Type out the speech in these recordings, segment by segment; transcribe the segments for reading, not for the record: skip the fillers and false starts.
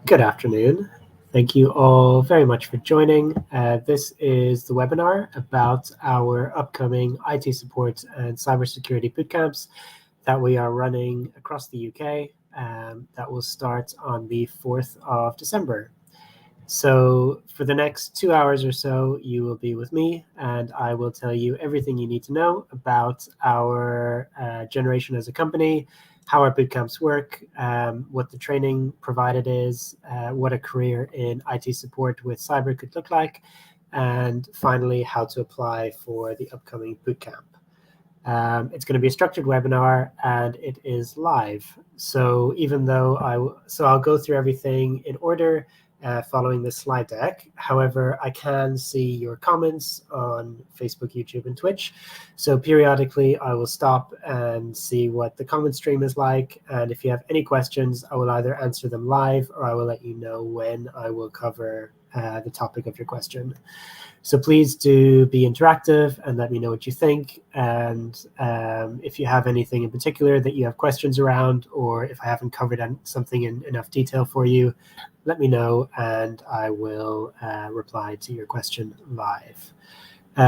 Good afternoon. Thank you all very much for joining. This is the webinar about our upcoming IT support and cybersecurity bootcamps that we are running across the UK that will start on the 4th of December. So for the next 2 hours or so, you will be with me and I will tell you everything you need to know about our generation as a company, how our bootcamps work, what the training provided is, what a career in IT support with cyber could look like, and finally, how to apply for the upcoming bootcamp. It's going to be a structured webinar and it is live. So even though I'll go through everything in order following the slide deck. However, I can see your comments on Facebook, YouTube, and Twitch. So periodically, I will stop and see what the comment stream is like. And if you have any questions, I will either answer them live or I will let you know when I will cover the topic of your question. So please do be interactive and let me know what you think. And if you have anything in particular that you have questions around, or if I haven't covered something in enough detail for you, let me know and I will reply to your question live.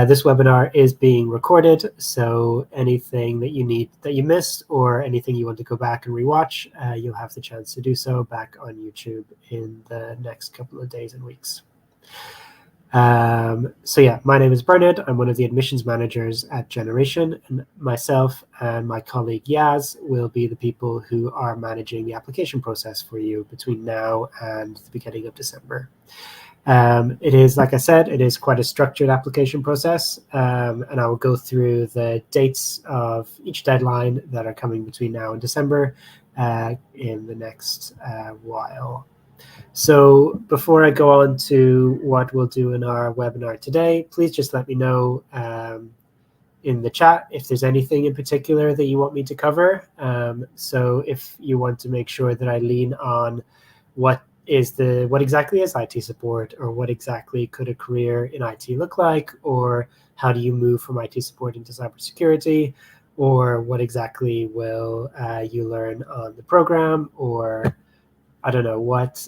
This webinar is being recorded, so anything that you missed or anything you want to go back and rewatch, you'll have the chance to do so back on YouTube in the next couple of days and weeks. So yeah, my name is Bernard. I'm one of the admissions managers at Generation, and myself and my colleague Yaz will be the people who are managing the application process for you between now and the beginning of December. It is, like I said, it is quite a structured application process, and I will go through the dates of each deadline that are coming between now and December in the next while. So before I go on to what we'll do in our webinar today, please just let me know in the chat if there's anything in particular that you want me to cover. So if you want to make sure that I lean on what exactly is IT support, or what exactly could a career in IT look like, or how do you move from IT support into cybersecurity, or what exactly will you learn on the program, or I don't know, what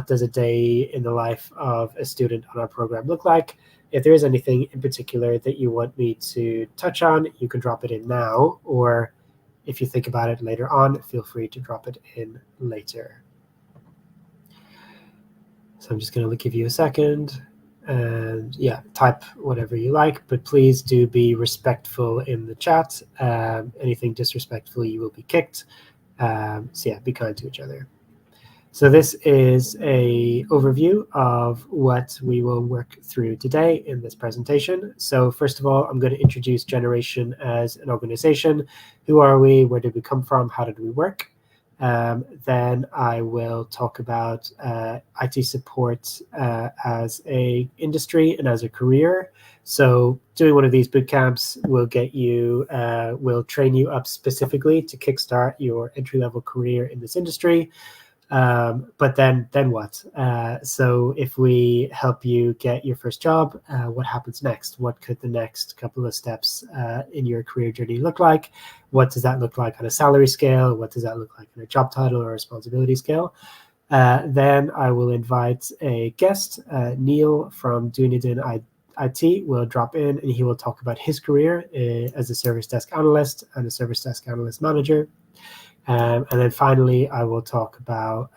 does a day in the life of a student on our program look like? If there is anything in particular that you want me to touch on, you can drop it in now, or if you think about it later on, feel free to drop it in later. So I'm just going to give you a second and yeah, type whatever you like, but please do be respectful in the chat. Anything disrespectful, you will be kicked. So yeah, be kind to each other. So this is an overview of what we will work through today in this presentation. So first of all, I'm going to introduce Generation as an organization. Who are we? Where did we come from? How did we work? Then I will talk about IT support as an industry and as a career. So doing one of these boot camps will will train you up specifically to kickstart your entry-level career in this industry. But then what? So if we help you get your first job, what happens next? What could the next couple of steps in your career journey look like? What does that look like on a salary scale? What does that look like on a job title or responsibility scale? Then I will invite a guest, Neil from Dunedin IT will drop in and he will talk about his career as a service desk analyst and a service desk analyst manager. And then finally, I will talk about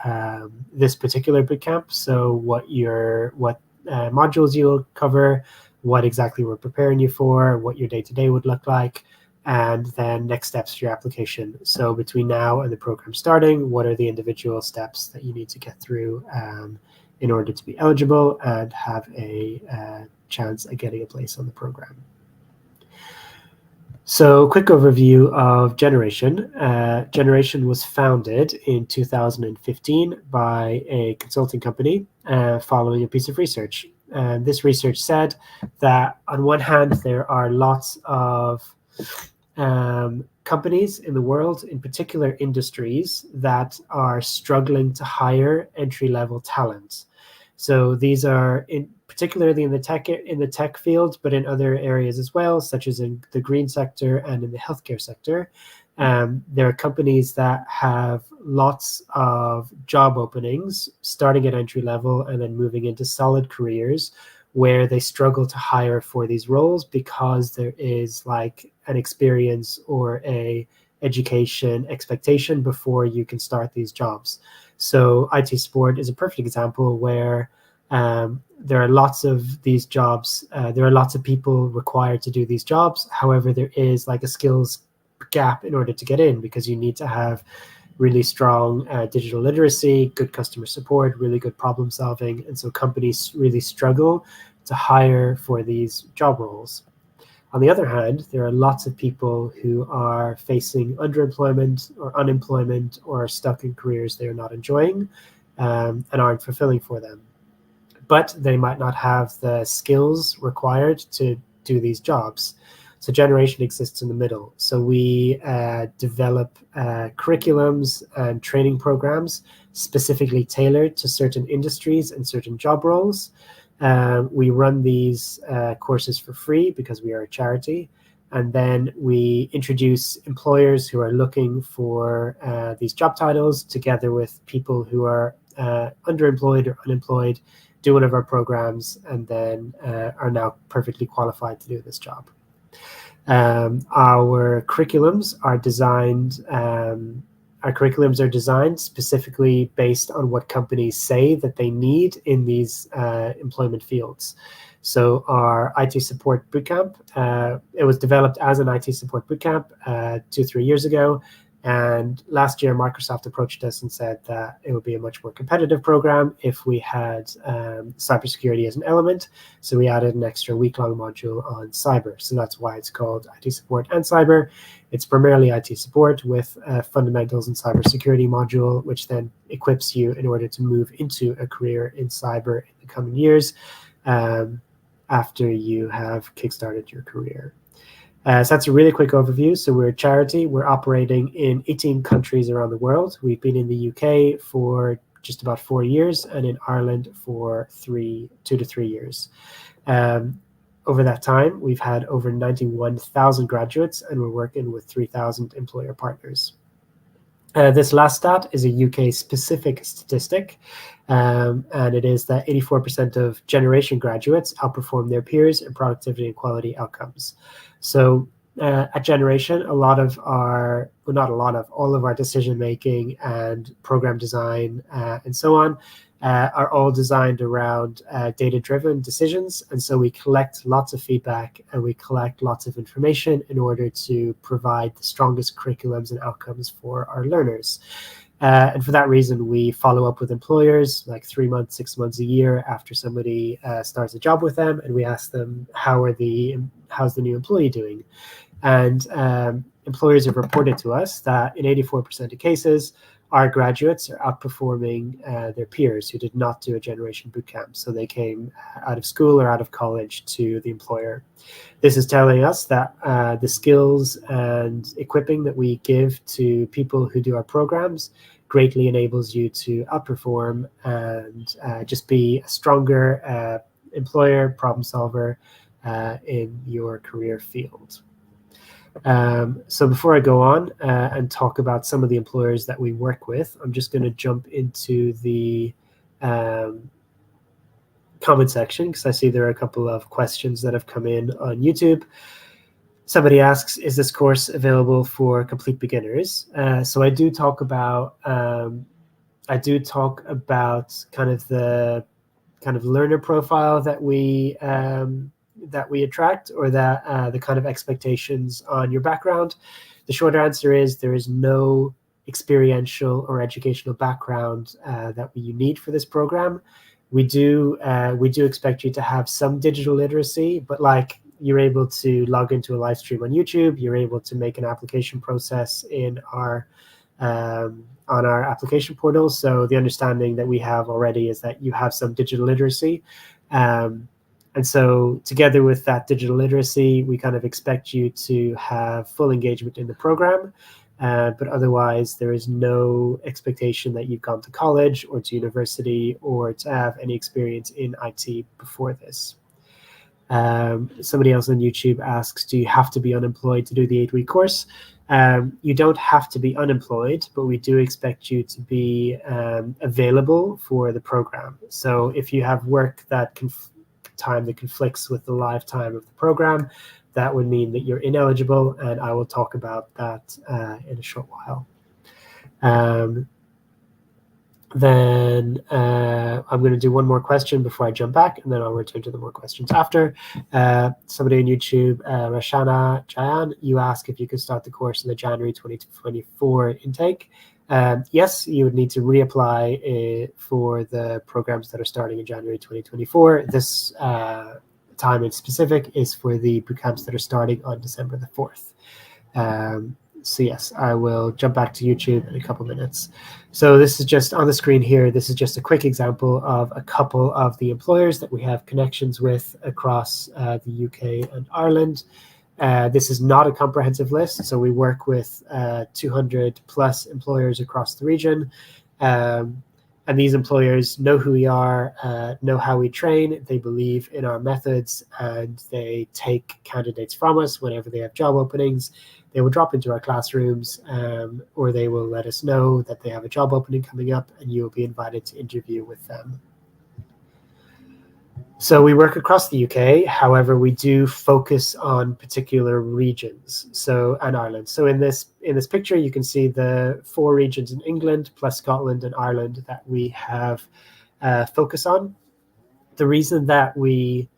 this particular bootcamp. So what modules you'll cover, what exactly we're preparing you for, what your day-to-day would look like, and then next steps for your application. So between now and the program starting, what are the individual steps that you need to get through in order to be eligible and have a chance at getting a place on the program. So quick overview of Generation. Generation was founded in 2015 by a consulting company following a piece of research. And this research said that on one hand, there are lots of companies in the world, in particular industries, that are struggling to hire entry-level talent. So these are particularly in the tech field, but in other areas as well, such as in the green sector and in the healthcare sector. There are companies that have lots of job openings starting at entry level and then moving into solid careers where they struggle to hire for these roles because there is like an experience or a education expectation before you can start these jobs. So IT support is a perfect example where there are lots of these jobs. There are lots of people required to do these jobs. However, there is like a skills gap in order to get in because you need to have really strong digital literacy, good customer support, really good problem solving. And so companies really struggle to hire for these job roles. On the other hand, there are lots of people who are facing underemployment or unemployment or are stuck in careers they are not enjoying and aren't fulfilling for them. But they might not have the skills required to do these jobs. So generation exists in the middle. So we develop curriculums and training programs specifically tailored to certain industries and certain job roles. We run these courses for free because we are a charity. And then we introduce employers who are looking for these job titles together with people who are underemployed or unemployed, do one of our programs, and then are now perfectly qualified to do this job. Our curriculums are designed specifically based on what companies say that they need in these employment fields. So our IT support bootcamp, it was developed as an IT support bootcamp 2-3 years ago. And last year, Microsoft approached us and said that it would be a much more competitive program if we had cybersecurity as an element. So we added an extra week-long module on cyber. So that's why it's called IT support and cyber. It's primarily IT support with fundamentals and cybersecurity module, which then equips you in order to move into a career in cyber in the coming years after you have kickstarted your career. So that's a really quick overview. So we're a charity. We're operating in 18 countries around the world. We've been in the UK for just about 4 years and in Ireland for 2 to 3 years. Over that time, we've had over 91,000 graduates and we're working with 3,000 employer partners. This last stat is a UK-specific statistic, and it is that 84% of generation graduates outperform their peers in productivity and quality outcomes. So at Generation, all of our decision-making and program design and so on are all designed around data-driven decisions. And so we collect lots of feedback and we collect lots of information in order to provide the strongest curriculums and outcomes for our learners. And for that reason, we follow up with employers like 3 months, 6 months, a year after somebody starts a job with them. And we ask them, how's the new employee doing? And employers have reported to us that in 84% of cases, our graduates are outperforming their peers who did not do a generation bootcamp. So they came out of school or out of college to the employer. This is telling us that the skills and equipping that we give to people who do our programs greatly enables you to outperform and just be a stronger employer, problem solver in your career field. So before I go on and talk about some of the employers that we work with, I'm just going to jump into the comment section because I see there are a couple of questions that have come in on YouTube. Somebody asks, is this course available for complete beginners? So I do talk about kind of the kind of learner profile that we attract, or that the kind of expectations on your background. The short answer is there is no experiential or educational background that you need for this program. We do expect you to have some digital literacy, but like you're able to log into a live stream on YouTube, you're able to make an application process in our on our application portal. So the understanding that we have already is that you have some digital literacy. And so together with that digital literacy, we kind of expect you to have full engagement in the program. But otherwise, there is no expectation that you've gone to college or to university or to have any experience in IT before this. Somebody else on YouTube asks, do you have to be unemployed to do the 8-week course? You don't have to be unemployed, but we do expect you to be available for the program. So if you have work that time that conflicts with the live time of the program, that would mean that you're ineligible, and I will talk about that in a short while. Then I'm going to do one more question before I jump back, and then I'll return to the more questions after. Somebody on YouTube, Rashana Jayan, you ask if you could start the course in the January 2024 intake. Yes, you would need to reapply for the programs that are starting in January 2024. This time in specific is for the bootcamps that are starting on December the 4th. So yes, I will jump back to YouTube in a couple minutes. So this is just on the screen here. This is just a quick example of a couple of the employers that we have connections with across the UK and Ireland. This is not a comprehensive list, so we work with 200 plus employers across the region. And these employers know who we are, know how we train, they believe in our methods, and they take candidates from us whenever they have job openings. They will drop into our classrooms, or they will let us know that they have a job opening coming up, and you will be invited to interview with them. So we work across the UK. However, we do focus on particular regions, and Ireland. So in this picture, you can see the 4 regions in England plus Scotland and Ireland that we have focus on. The reason that we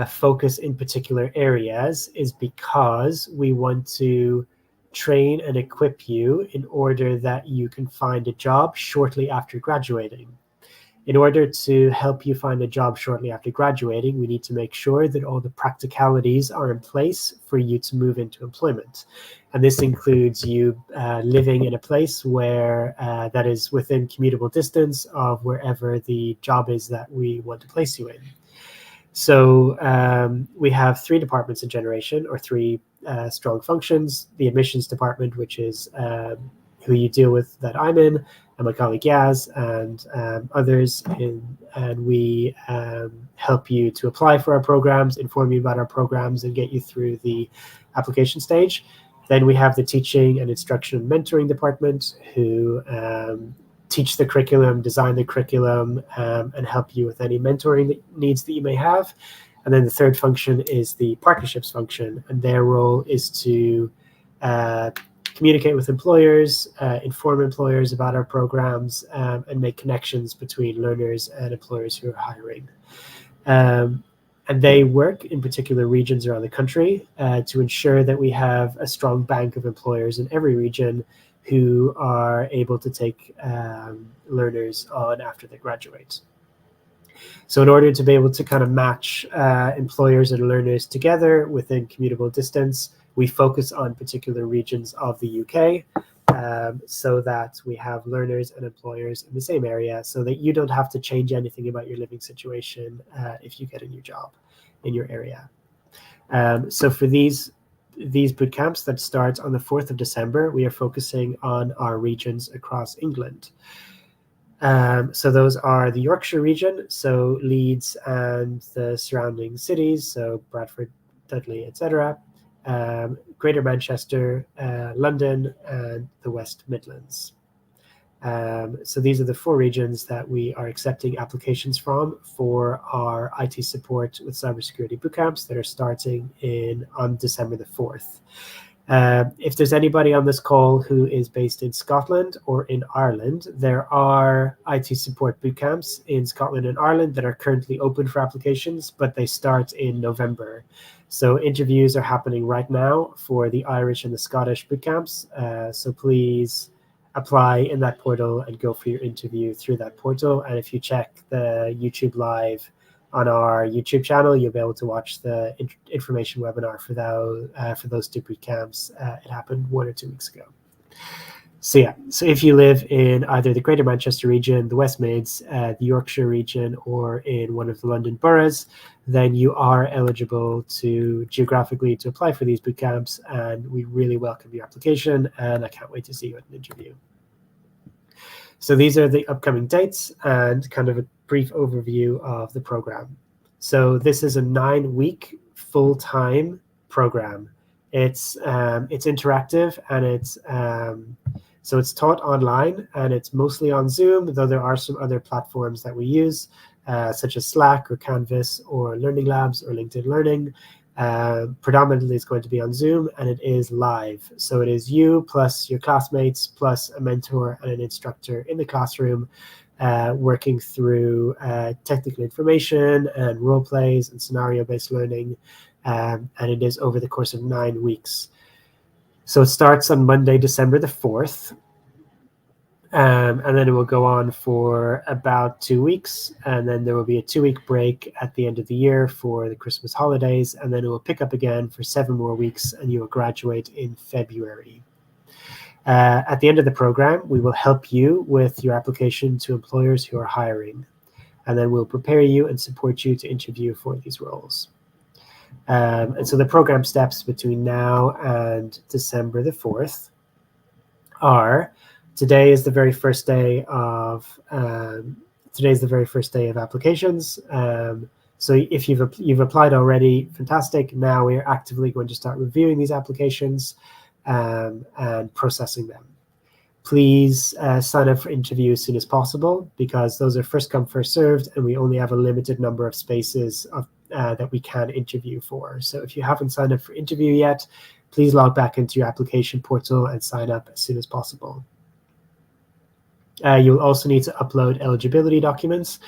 focus in particular areas is because we want to train and equip you in order that you can find a job shortly after graduating. In order to help you find a job shortly after graduating, we need to make sure that all the practicalities are in place for you to move into employment. And this includes you living in a place where that is within commutable distance of wherever the job is that we want to place you in. So we have 3 departments in generation, or 3 strong functions. The admissions department, which is who you deal with, that I'm in, and my colleague Yaz and others, and we help you to apply for our programs, inform you about our programs, and get you through the application stage. Then we have the teaching and instruction and mentoring department, who teach the curriculum, design the curriculum, and help you with any mentoring needs that you may have. And then the third function is the partnerships function, and their role is to communicate with employers, inform employers about our programs, and make connections between learners and employers who are hiring. And they work in particular regions around the country to ensure that we have a strong bank of employers in every region who are able to take learners on after they graduate. So in order to be able to kind of match employers and learners together within commutable distance, we focus on particular regions of the UK so that we have learners and employers in the same area, so that you don't have to change anything about your living situation if you get a new job in your area. So for these boot camps that start on the 4th of December, we are focusing on our regions across England. So those are the Yorkshire region, so Leeds and the surrounding cities, so Bradford, Dudley, etc. Greater Manchester, London, and the West Midlands. So these are the 4 regions that we are accepting applications from for our IT support with cybersecurity bootcamps that are starting on December the 4th. If there's anybody on this call who is based in Scotland or in Ireland, there are IT support bootcamps in Scotland and Ireland that are currently open for applications, but they start in November. So interviews are happening right now for the Irish and the Scottish bootcamps. So please apply in that portal and go for your interview through that portal. And if you check the YouTube live on our YouTube channel, you'll be able to watch the information webinar for those 2 bootcamps. It happened 1 or 2 weeks ago. So yeah, so if you live in either the Greater Manchester region, the West Mids, the Yorkshire region, or in one of the London boroughs, then you are eligible geographically to apply for these bootcamps, and we really welcome your application, and I can't wait to see you at an interview. So these are the upcoming dates and kind of a brief overview of the program. So this is a 9-week full-time program. It's interactive, and so it's taught online, and it's mostly on Zoom, though there are some other platforms that we use, such as Slack or Canvas or Learning Labs or LinkedIn Learning. Predominantly it's going to be on Zoom, and it is live. So it is you plus your classmates plus a mentor and an instructor in the classroom, working through technical information and role plays and scenario-based learning, and it is over the course of 9 weeks. So it starts on Monday, December the 4th, and then it will go on for about 2 weeks, and then there will be a 2-week break at the end of the year for the Christmas holidays, and then it will pick up again for 7 more weeks, and you will graduate in February. At the end of the program, we will help you with your application to employers who are hiring, and then we'll prepare you and support you to interview for these roles. And so the program steps between now and December the 4th are: today is the very first day of applications. So if you've applied already, fantastic. Now we are actively going to start reviewing these applications and processing them. Please sign up for interview as soon as possible, because those are first come, first served, and we only have a limited number of spaces that we can interview for. So if you haven't signed up for interview yet, please log back into your application portal and sign up as soon as possible. You'll also need to upload eligibility documents.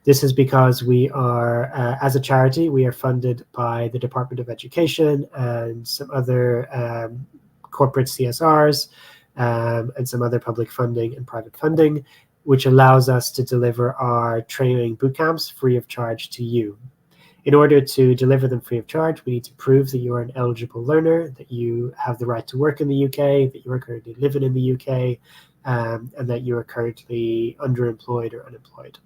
This is because we are, as a charity, we are funded by the Department of Education and some other corporate CSRs, and some other public funding and private funding, which allows us to deliver our training bootcamps free of charge to you. In order to deliver them free of charge, we need to prove that you are an eligible learner, that you have the right to work in the UK, that you are currently living in the UK, and that you are currently underemployed or unemployed.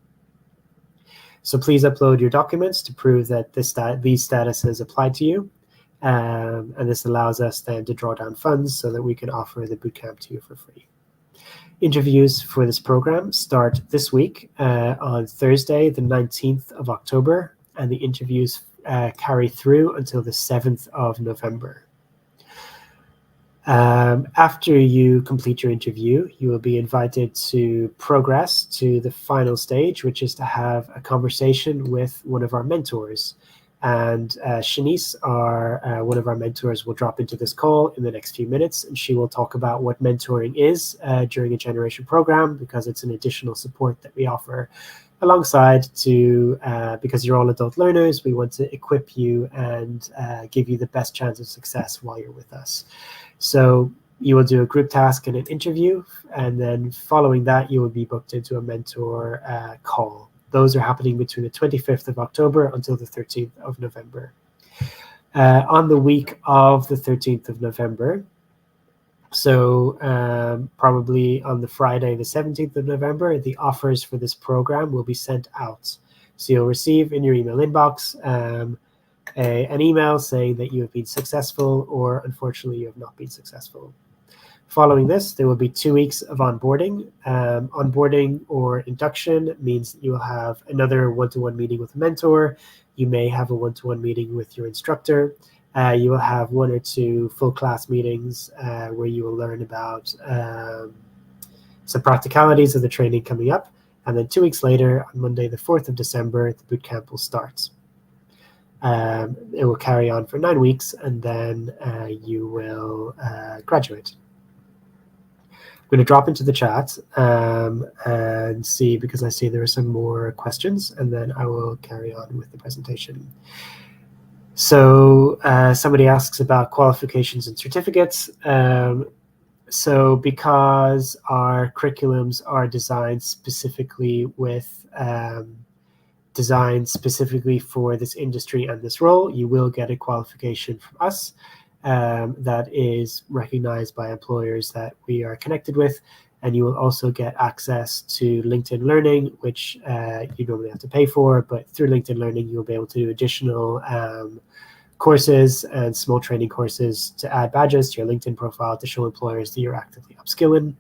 So please upload your documents to prove that these statuses apply to you. And this allows us then to draw down funds so that we can offer the bootcamp to you for free. Interviews for this program start this week on Thursday, the 19th of October, and the interviews carry through until the 7th of November. After you complete your interview, you will be invited to progress to the final stage, which is to have a conversation with one of our mentors. And Shanice, one of our mentors, will drop into this call in the next few minutes, and she will talk about what mentoring is during a generation program, because it's an additional support that we offer alongside because you're all adult learners, we want to equip you and give you the best chance of success while you're with us. So you will do a group task and an interview, and then following that, you will be booked into a mentor call. Those are happening between the 25th of October until the 13th of November. On the week of the 13th of November, so probably on the Friday, the 17th of November, the offers for this program will be sent out. So you'll receive in your email inbox an email saying that you have been successful, or unfortunately you have not been successful. Following this, there will be 2 weeks of onboarding. Onboarding or induction means that you will have another one-to-one meeting with a mentor. You may have a one-to-one meeting with your instructor. You will have 1 or 2 full class meetings where you will learn about some practicalities of the training coming up. And then 2 weeks later, on Monday, the 4th of December, the bootcamp will start. It will carry on for 9 weeks, and then you will graduate. I'm going to drop into the chat and see, because I see there are some more questions, and then I will carry on with the presentation. So somebody asks about qualifications and certificates. So because our curriculums are designed specifically for this industry and this role, you will get a qualification from us that is recognized by employers that we are connected with. And you will also get access to LinkedIn Learning, which you normally have to pay for, but through LinkedIn Learning, you'll be able to do additional courses and small training courses to add badges to your LinkedIn profile to show employers that you're actively upskilling.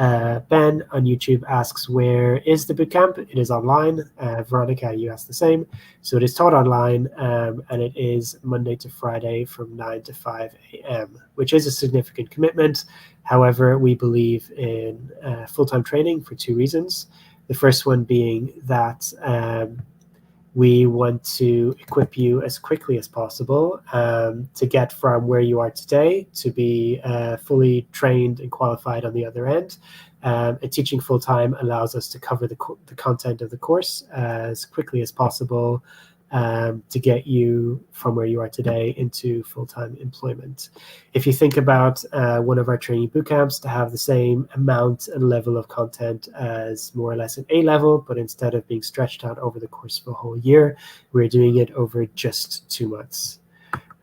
Ben on YouTube asks, where is the bootcamp? It is online. Veronica, you asked the same. So it is taught online, and it is Monday to Friday from 9 to 5 a.m., which is a significant commitment. However, we believe in full-time training for 2 reasons. The first one being that we want to equip you as quickly as possible to get from where you are today to be fully trained and qualified on the other end. And teaching full-time allows us to cover the content of the course as quickly as possible to get you from where you are today into full-time employment. If you think about one of our training bootcamps to have the same amount and level of content as more or less an A-level, but instead of being stretched out over the course of a whole year, we're doing it over just 2 months.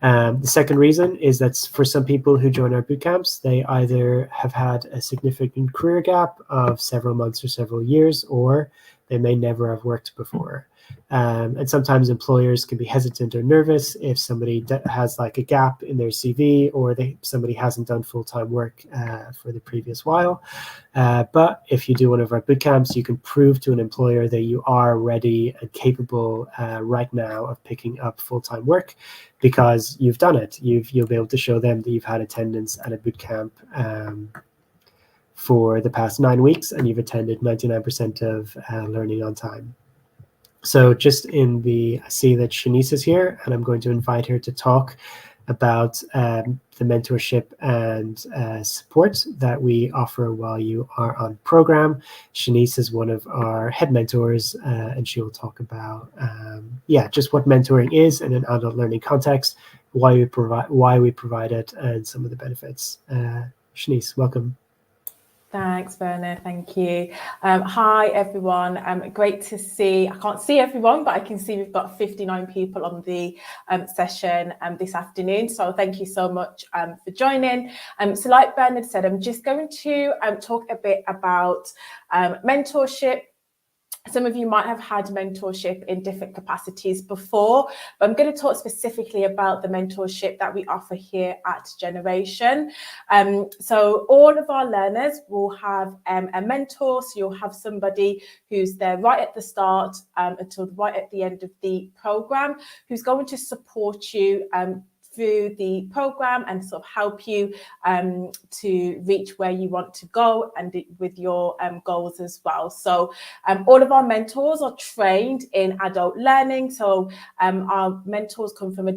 The second reason is that for some people who join our bootcamps, they either have had a significant career gap of several months or several years, or they may never have worked before. And sometimes employers can be hesitant or nervous if somebody has like a gap in their CV, or somebody hasn't done full-time work for the previous while. But if you do one of our bootcamps, you can prove to an employer that you are ready and capable right now of picking up full-time work because you've done it. You'll be able to show them that you've had attendance at a bootcamp for the past 9 weeks, and you've attended 99% of learning on time. So just I see that Shanice is here, and I'm going to invite her to talk about the mentorship and support that we offer while you are on program. Shanice is one of our head mentors, and she will talk about, just what mentoring is in an adult learning context, why we provide it, and some of the benefits. Shanice, welcome. Thanks, Bernard. Thank you. Hi, everyone. Great to see. I can't see everyone, but I can see we've got 59 people on the session this afternoon. So thank you so much for joining. So like Bernard said, I'm just going to talk a bit about mentorship. Some of you might have had mentorship in different capacities before, but I'm going to talk specifically about the mentorship that we offer here at Generation. So all of our learners will have a mentor, so you'll have somebody who's there right at the start until right at the end of the programme, who's going to support you through the program and sort of help you to reach where you want to go and with your goals as well. So all of our mentors are trained in adult learning. So our mentors come from a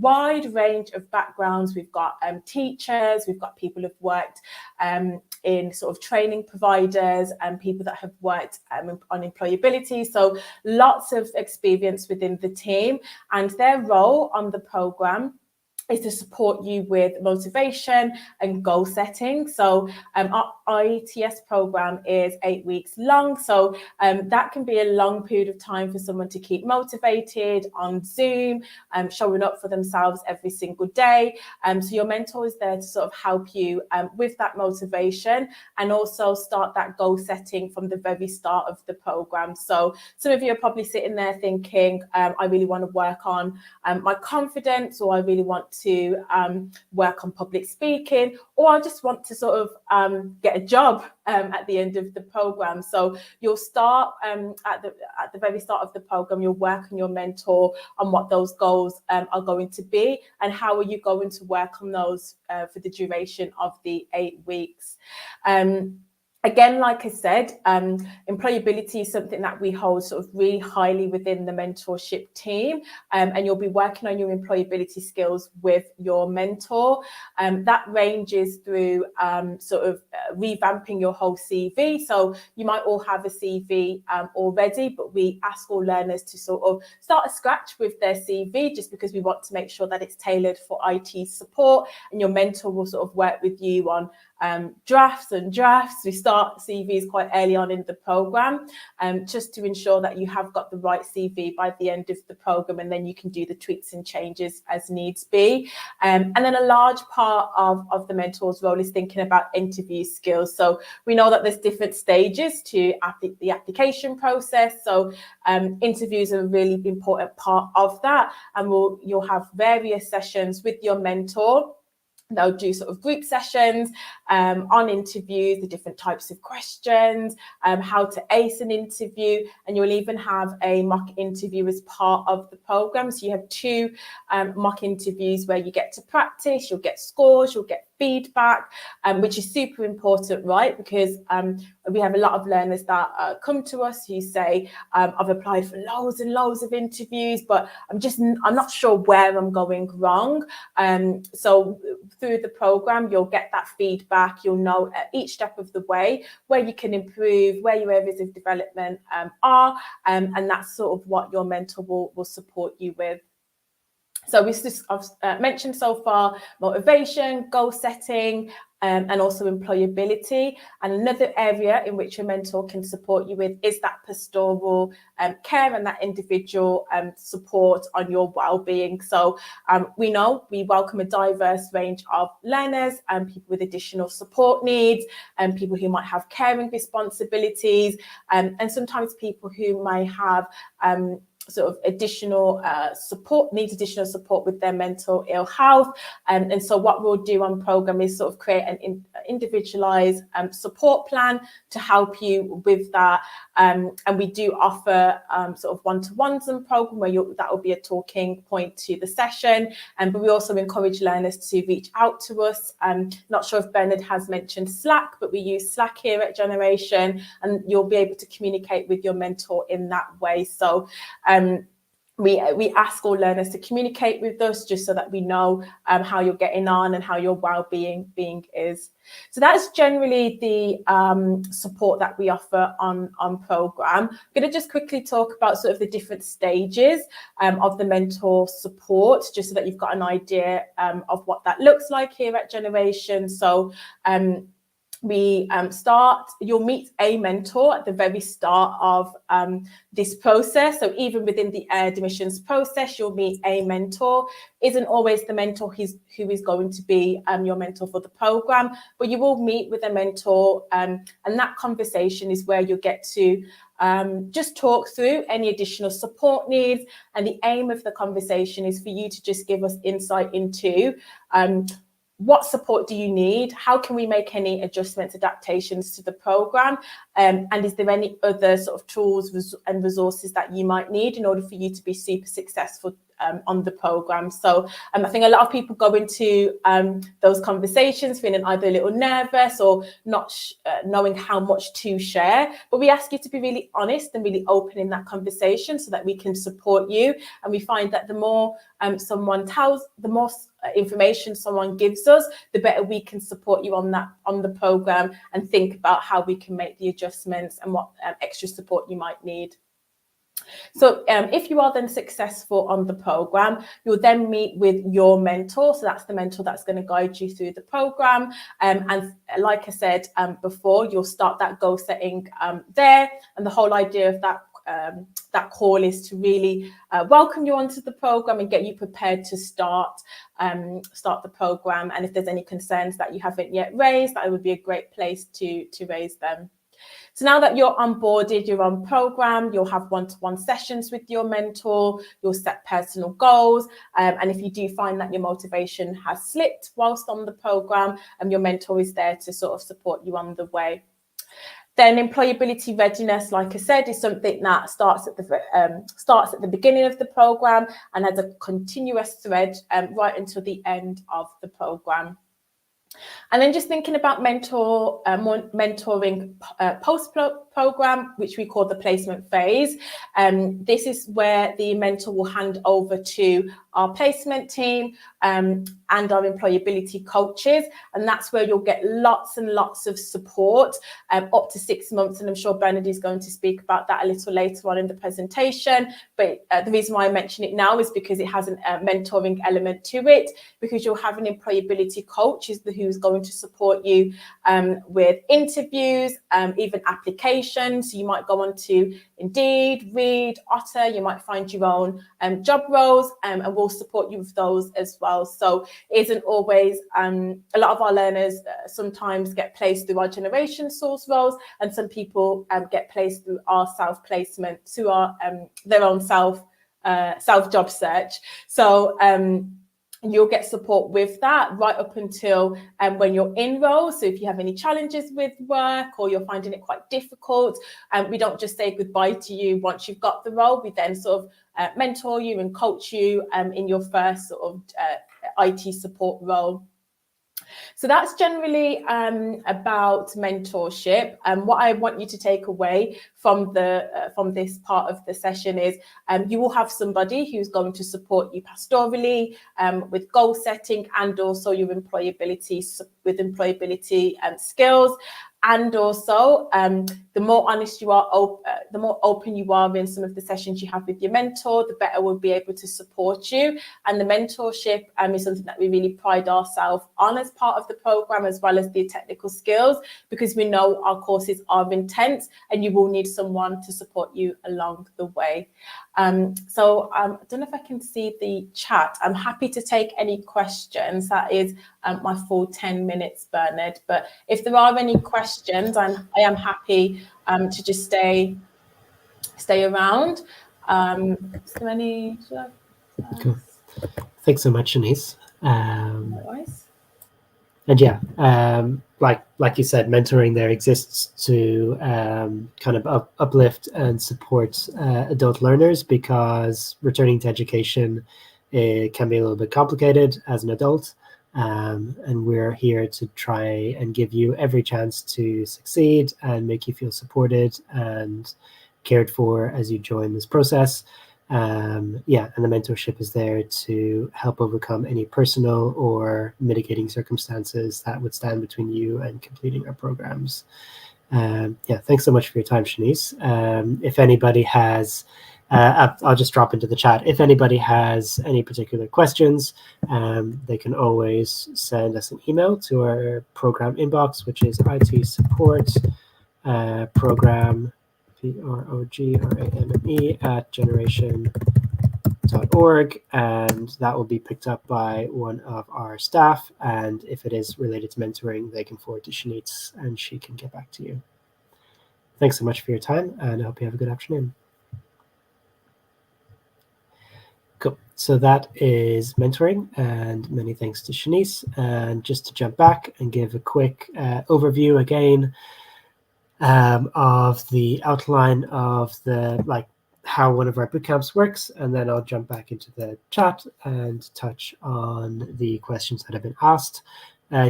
wide range of backgrounds. We've got teachers, we've got people who've worked in sort of training providers and people that have worked on employability. So lots of experience within the team, and their role on the program is to support you with motivation and goal setting. So our IETS program is 8 weeks long. So that can be a long period of time for someone to keep motivated on Zoom, showing up for themselves every single day. So your mentor is there to sort of help you with that motivation and also start that goal setting from the very start of the program. So some of you are probably sitting there thinking, I really want to work on my confidence, or I really want to work on public speaking, or I just want to sort of get a job at the end of the program. So you'll start at the very start of the program, you'll work on your mentor on what those goals are going to be and how are you going to work on those for the duration of the 8 weeks. Again, like I said, employability is something that we hold sort of really highly within the mentorship team, and you'll be working on your employability skills with your mentor. That ranges through sort of revamping your whole CV. So you might all have a CV already, but we ask all learners to sort of start a scratch with their CV, just because we want to make sure that it's tailored for IT support, and your mentor will sort of work with you on drafts. We start CVs quite early on in the program, just to ensure that you have got the right CV by the end of the program, and then you can do the tweaks and changes as needs be. And then a large part of the mentor's role is thinking about interview skills. So we know that there's different stages to the application process. So interviews are a really important part of that, and you'll have various sessions with your mentor They'll do sort of group sessions on interviews, the different types of questions, how to ace an interview, and you'll even have a mock interview as part of the program. So you have 2 mock interviews where you get to practice, you'll get scores, you'll get feedback, which is super important, right? Because we have a lot of learners that come to us who say, I've applied for loads and loads of interviews, but I'm not sure where I'm going wrong. So through the program, you'll get that feedback. You'll know at each step of the way where you can improve, where your areas of development are, and that's sort of what your mentor will support you with. So I've mentioned so far motivation, goal setting, and also employability. And another area in which a mentor can support you with is that pastoral care and that individual support on your well-being. So we know we welcome a diverse range of learners and people with additional support needs, and people who might have caring responsibilities, and sometimes people who may have sort of additional support with their mental ill health, and so what we'll do on program is sort of create an individualized support plan to help you with that, and we do offer sort of one-to-ones on program where that will be a talking point to the session, but we also encourage learners to reach out to us. Not sure if Bernard has mentioned Slack, but we use Slack here at Generation, and you'll be able to communicate with your mentor in that way. So we ask all learners to communicate with us just so that we know how you're getting on and how your well-being is. So that's generally the support that we offer on program. I'm going to just quickly talk about sort of the different stages of the mentor support, just so that you've got an idea of what that looks like here at Generation. So you'll meet a mentor at the very start of this process. So even within the admissions process, you'll meet a mentor. Isn't always the mentor who is going to be your mentor for the program, but you will meet with a mentor, and that conversation is where you'll get to just talk through any additional support needs. And the aim of the conversation is for you to just give us insight into what support do you need? How can we make any adjustments, adaptations to the program? And is there any other sort of tools and resources that you might need in order for you to be super successful on the program? So I think a lot of people go into those conversations feeling either a little nervous or not knowing how much to share. But we ask you to be really honest and really open in that conversation so that we can support you. And we find that the more someone tells, the more information someone gives us, the better we can support you on the program and think about how we can make the adjustments and what extra support you might need. So if you are then successful on the program, you'll then meet with your mentor. So that's the mentor that's going to guide you through the program. And like I said before, you'll start that goal setting there. And the whole idea of that call is to really welcome you onto the program and get you prepared to start the program. And if there's any concerns that you haven't yet raised, that would be a great place to raise them. So now that you're onboarded, you're on program, you'll have one-to-one sessions with your mentor, you'll set personal goals. And if you do find that your motivation has slipped whilst on the program, your mentor is there to sort of support you on the way. Then employability readiness, like I said, is something that starts at the beginning of the program and has a continuous thread right until the end of the program. And then just thinking about mentoring post-program, which we call the placement phase. This is where the mentor will hand over to our placement team and our employability coaches. And that's where you'll get lots and lots of support up to 6 months. And I'm sure Bernard is going to speak about that a little later on in the presentation. But the reason why I mention it now is because it has a mentoring element to it, because you'll have an employability coach who's going to support you with interviews, even applications. So you might go on to Indeed, Reed, Otter, you might find your own job roles, and we'll support you with those as well. So it isn't always, a lot of our learners sometimes get placed through our generation source roles, and some people get placed through our self-placement, through our their own self job search. So you'll get support with that right up until when you're in role. So if you have any challenges with work or you're finding it quite difficult, we don't just say goodbye to you once you've got the role. We then sort of mentor you and coach you in your first sort of IT support role. So that's generally about mentorship. And what I want you to take away from this part of the session is you will have somebody who's going to support you pastorally with goal setting and also your employability skills. And also, the more honest you are, the more open you are in some of the sessions you have with your mentor, the better we'll be able to support you. And the mentorship is something that we really pride ourselves on as part of the program, as well as the technical skills, because we know our courses are intense and you will need someone to support you along the way. So I don't know if I can see the chat. I'm happy to take any questions. That is my full 10 minutes, Bernard. But if there are any questions, I am happy to just stay around. Is there any? Cool. Thanks so much, Shanice. Otherwise. And yeah, like you said, mentoring there exists to kind of uplift and support adult learners, because returning to education can be a little bit complicated as an adult. And we're here to try and give you every chance to succeed and make you feel supported and cared for as you join this process. And the mentorship is there to help overcome any personal or mitigating circumstances that would stand between you and completing our programs. Thanks so much for your time, Shanice. If anybody has, I'll just drop into the chat. If anybody has any particular questions, they can always send us an email to our program inbox, which is IT support program, PROGRAME @generation.org, and that will be picked up by one of our staff. And if it is related to mentoring, they can forward to Shanice and she can get back to you. Thanks so much for your time, and I hope you have a good afternoon. Cool. So that is mentoring, and many thanks to Shanice. And just to jump back and give a quick overview again of the outline of the how one of our bootcamps works, and then I'll jump back into the chat and touch on the questions that have been asked.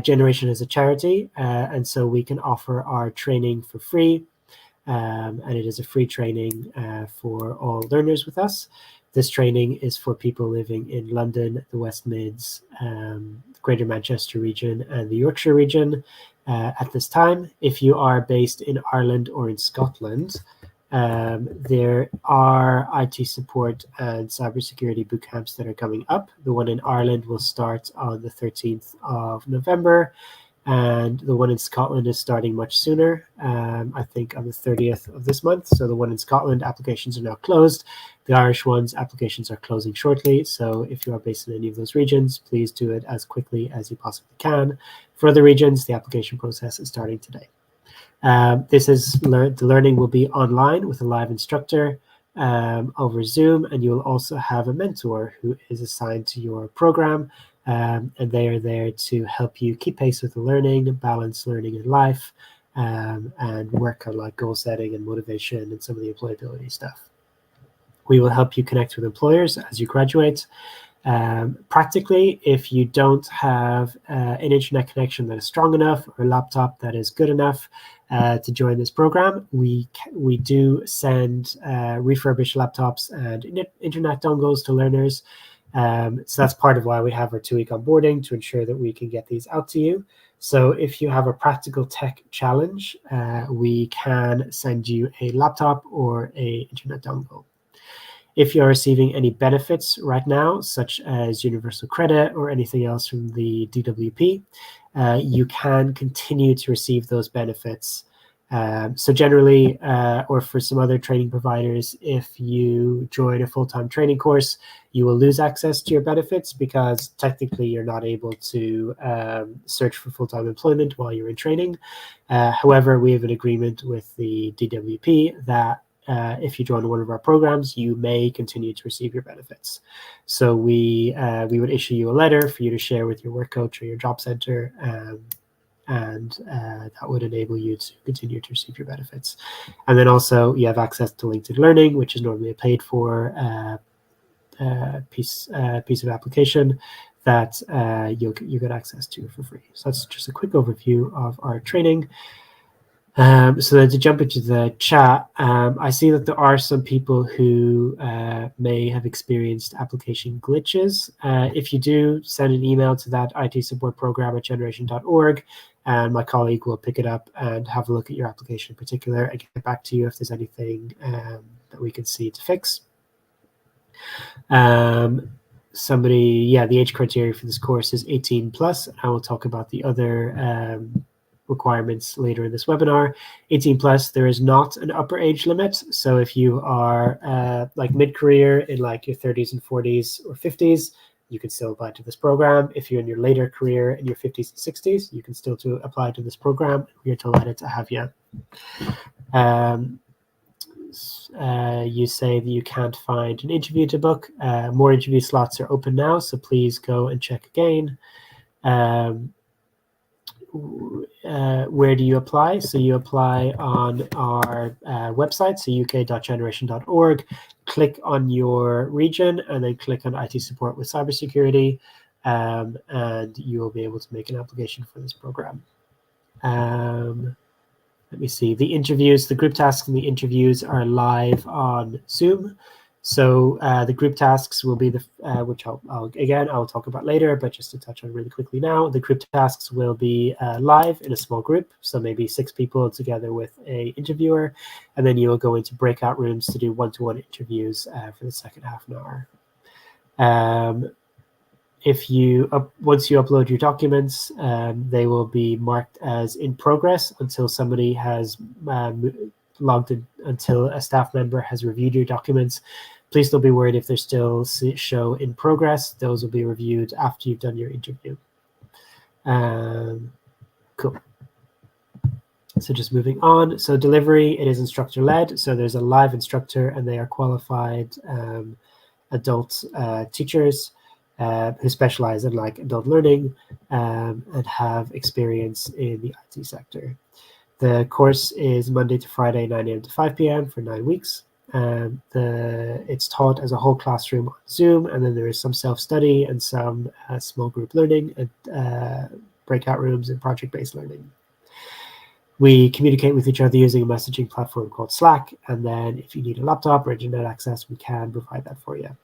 Generation is a charity, and so we can offer our training for free, and it is a free training for all learners with us. This training is for people living in London, the West Mids, Greater Manchester region, and the Yorkshire region. At this time, if you are based in Ireland or in Scotland, there are IT support and cybersecurity bootcamps that are coming up. The one in Ireland will start on the 13th of November, and the one in Scotland is starting much sooner, I think on the 30th of this month. So the one in Scotland, applications are now closed. The Irish ones, applications are closing shortly. So if you are based in any of those regions, please do it as quickly as you possibly can. For other regions, the application process is starting today. The learning will be online with a live instructor over Zoom, and you will also have a mentor who is assigned to your program, and they are there to help you keep pace with the learning, balance learning and life, and work on goal setting and motivation and some of the employability stuff. We will help you connect with employers as you graduate. Practically, if you don't have an internet connection that is strong enough or a laptop that is good enough to join this program, we do send refurbished laptops and internet dongles to learners. So that's part of why we have our 2-week onboarding, to ensure that we can get these out to you. So if you have a practical tech challenge, we can send you a laptop or a internet dongle. If you're receiving any benefits right now, such as universal credit or anything else from the DWP, you can continue to receive those benefits. So generally, or for some other training providers, if you join a full-time training course, you will lose access to your benefits because technically you're not able to search for full-time employment while you're in training. However, we have an agreement with the DWP that if you join one of our programs, you may continue to receive your benefits. So we would issue you a letter for you to share with your work coach or your job center, and that would enable you to continue to receive your benefits. And then also you have access to LinkedIn Learning, which is normally a paid for piece of application that you get access to for free. So that's just a quick overview of our training. So then to jump into the chat, I see that there are some people who may have experienced application glitches. If you do, send an email to that IT support program at generation.org, and my colleague will pick it up and have a look at your application in particular and get back to you if there's anything that we can see to fix. The age criteria for this course is 18 plus. I will talk about the other requirements later in this webinar. 18 plus, there is not an upper age limit. So if you are like mid-career in like your 30s and 40s or 50s, you can still apply to this program. If you're in your later career in your 50s and 60s, you can still apply to this program. We are delighted to have you. You say that you can't find an interview to book. More interview slots are open now, so please go and check again. Where do you apply? So you apply on our website, so uk.generation.org. Click on your region and then click on IT support with cybersecurity, and you will be able to make an application for this program. Let me see. The interviews, the group tasks and the interviews are live on Zoom. So the group tasks will be which I'll talk about later, but just to touch on really quickly now, the group tasks will be live in a small group. So maybe 6 people together with an interviewer, and then you will go into breakout rooms to do one-to-one interviews for the second half an hour. Once you upload your documents, they will be marked as in progress until somebody has logged in, until a staff member has reviewed your documents. Please don't be worried if they still show in progress. Those will be reviewed after you've done your interview. Cool. So just moving on. So delivery, it is instructor-led. So there's a live instructor, and they are qualified adult teachers who specialize in like adult learning and have experience in the IT sector. The course is Monday to Friday, 9 a.m. to 5 p.m. for 9 weeks. It's taught as a whole classroom on Zoom, and then there is some self-study and some small group learning and breakout rooms and project-based learning. We communicate with each other using a messaging platform called Slack, and then if you need a laptop or internet access, we can provide that for you.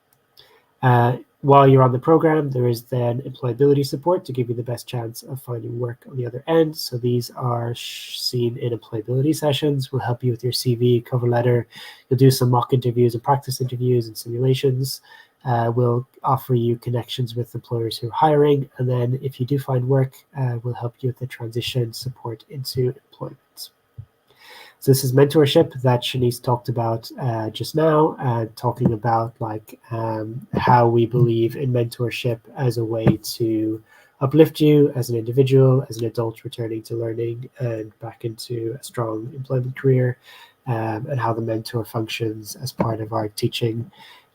While you're on the program, there is then employability support to give you the best chance of finding work on the other end. So these are seen in employability sessions. We'll help you with your CV, cover letter. You'll do some mock interviews and practice interviews and simulations. We'll offer you connections with employers who are hiring. And then if you do find work, we'll help you with the transition support into employment. So this is mentorship that Shanice talked about just now, talking about like how we believe in mentorship as a way to uplift you as an individual, as an adult returning to learning and back into a strong employment career, and how the mentor functions as part of our teaching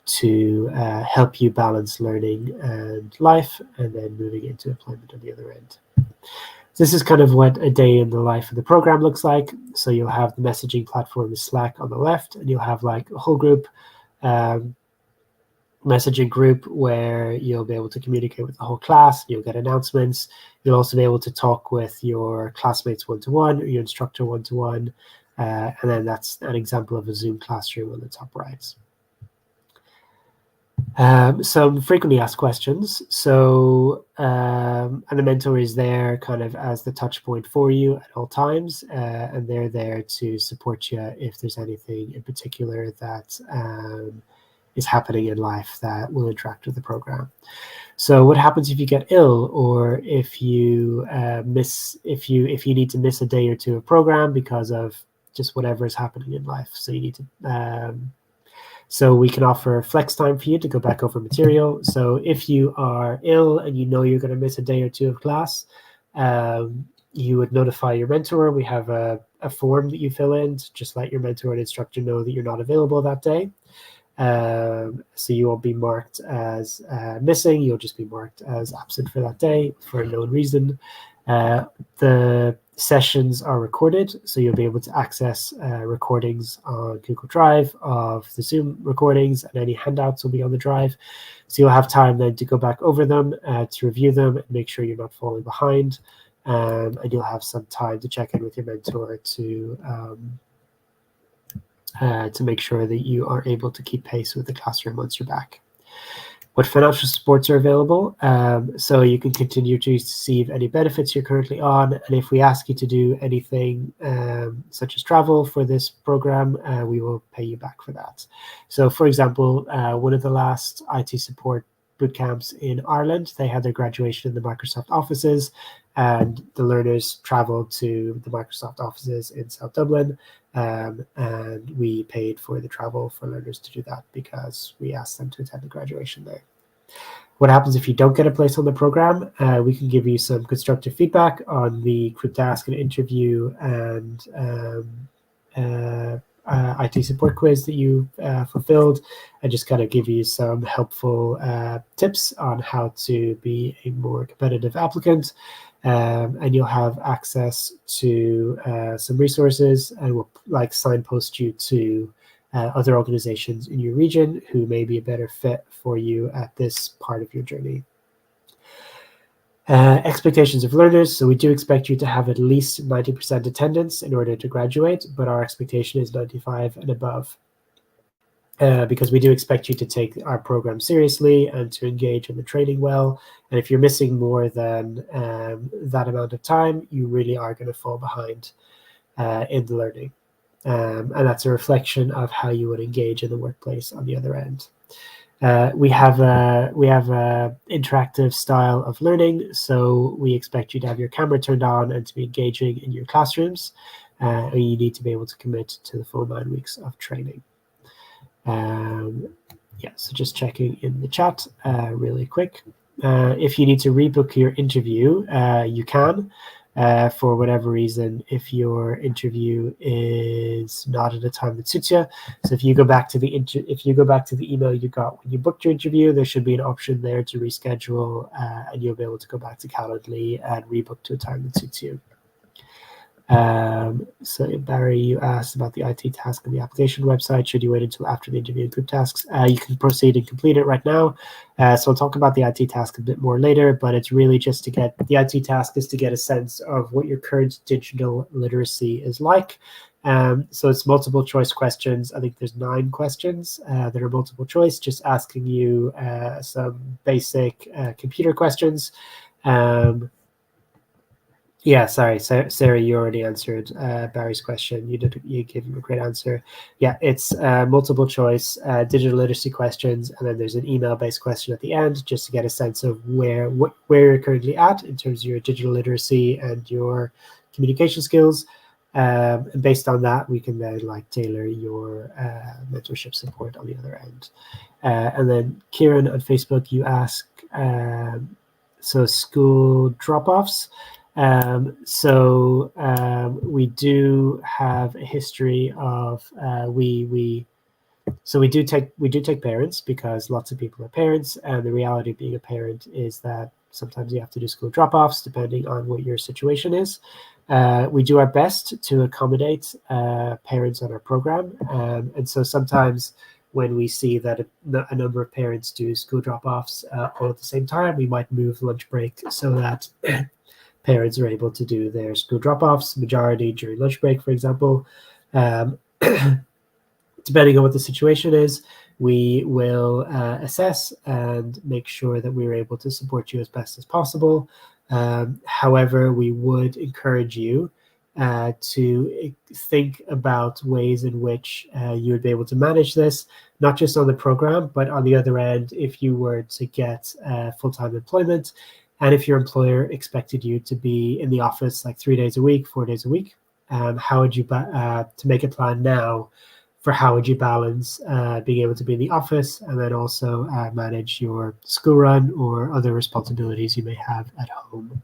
to help you balance learning and life, and then moving into employment on the other end. This is kind of what a day in the life of the program looks like. So you'll have the messaging platform Slack on the left, and you'll have like a whole group messaging group where you'll be able to communicate with the whole class. You'll get announcements. You'll also be able to talk with your classmates one-to-one or your instructor one-to-one. And then that's an example of a Zoom classroom on the top right. Some frequently asked questions. So, and the mentor is there kind of as the touch point for you at all times, and they're there to support you if there's anything in particular that is happening in life that will interact with the program. So what happens if you get ill, or if you if you need to miss a day or two of program because of just whatever is happening in life? So you need to so we can offer flex time for you to go back over material. So if you are ill and you know you're going to miss a day or two of class, you would notify your mentor. We have a form that you fill in to just let your mentor and instructor know that you're not available that day. So you won't be marked as missing. You'll just be marked as absent for that day for a known reason. The sessions are recorded, so you'll be able to access recordings on Google Drive of the Zoom recordings, and any handouts will be on the drive. So you'll have time then to go back over them, to review them, and make sure you're not falling behind. And you'll have some time to check in with your mentor to make sure that you are able to keep pace with the classroom once you're back. What financial supports are available? So you can continue to receive any benefits you're currently on, and if we ask you to do anything such as travel for this program, we will pay you back for that. So for example, one of the last IT support boot camps in Ireland, they had their graduation in the Microsoft offices, and the learners traveled to the Microsoft offices in South Dublin, and we paid for the travel for learners to do that because we asked them to attend the graduation there. What happens if you don't get a place on the program? We can give you some constructive feedback on the group task and interview and IT support quiz that you fulfilled, and just kind of give you some helpful tips on how to be a more competitive applicant. And you'll have access to some resources, and we'll signpost you to other organizations in your region who may be a better fit for you at this part of your journey. Expectations of learners. So we do expect you to have at least 90% attendance in order to graduate, but our expectation is 95 and above. Because we do expect you to take our program seriously and to engage in the training well. And if you're missing more than that amount of time, you really are going to fall behind in the learning. And that's a reflection of how you would engage in the workplace on the other end. We have a interactive style of learning, so we expect you to have your camera turned on and to be engaging in your classrooms. You need to be able to commit to the full 9 weeks of training. Yeah, so just checking in the chat really quick. If you need to rebook your interview, you can. For whatever reason, if your interview is not at a time that suits you. So if you go back to the email you got when you booked your interview, there should be an option there to reschedule, and you'll be able to go back to Calendly and rebook to a time that suits you. So Barry, you asked about the IT task on the application website. Should you wait until after the interview and group tasks? You can proceed and complete it right now. So I'll talk about the IT task a bit more later, but it's really just to get the IT task is to get a sense of what your current digital literacy is like. So it's multiple choice questions. I think there's 9 questions that are multiple choice, just asking you some basic computer questions. Yeah, sorry, Sarah, you already answered Barry's question. You gave him a great answer. Yeah, it's multiple choice digital literacy questions, and then there's an email-based question at the end, just to get a sense of where you're currently at in terms of your digital literacy and your communication skills. And based on that, we can then tailor your mentorship support on the other end. And then Kieran on Facebook, you ask, so school drop-offs. We do have a history of we do take parents, because lots of people are parents, and the reality of being a parent is that sometimes you have to do school drop-offs depending on what your situation is. We do our best to accommodate parents on our program, and so sometimes when we see that a number of parents do school drop-offs all at the same time, we might move lunch break so that parents are able to do their school drop-offs, majority during lunch break, for example. Depending on what the situation is, we will assess and make sure that we're able to support you as best as possible. However, we would encourage you to think about ways in which you would be able to manage this, not just on the program, but on the other end, if you were to get full-time employment, and if your employer expected you to be in the office 3 days a week, 4 days a week, how would you, to make a plan now for how would you balance being able to be in the office and then also manage your school run or other responsibilities you may have at home.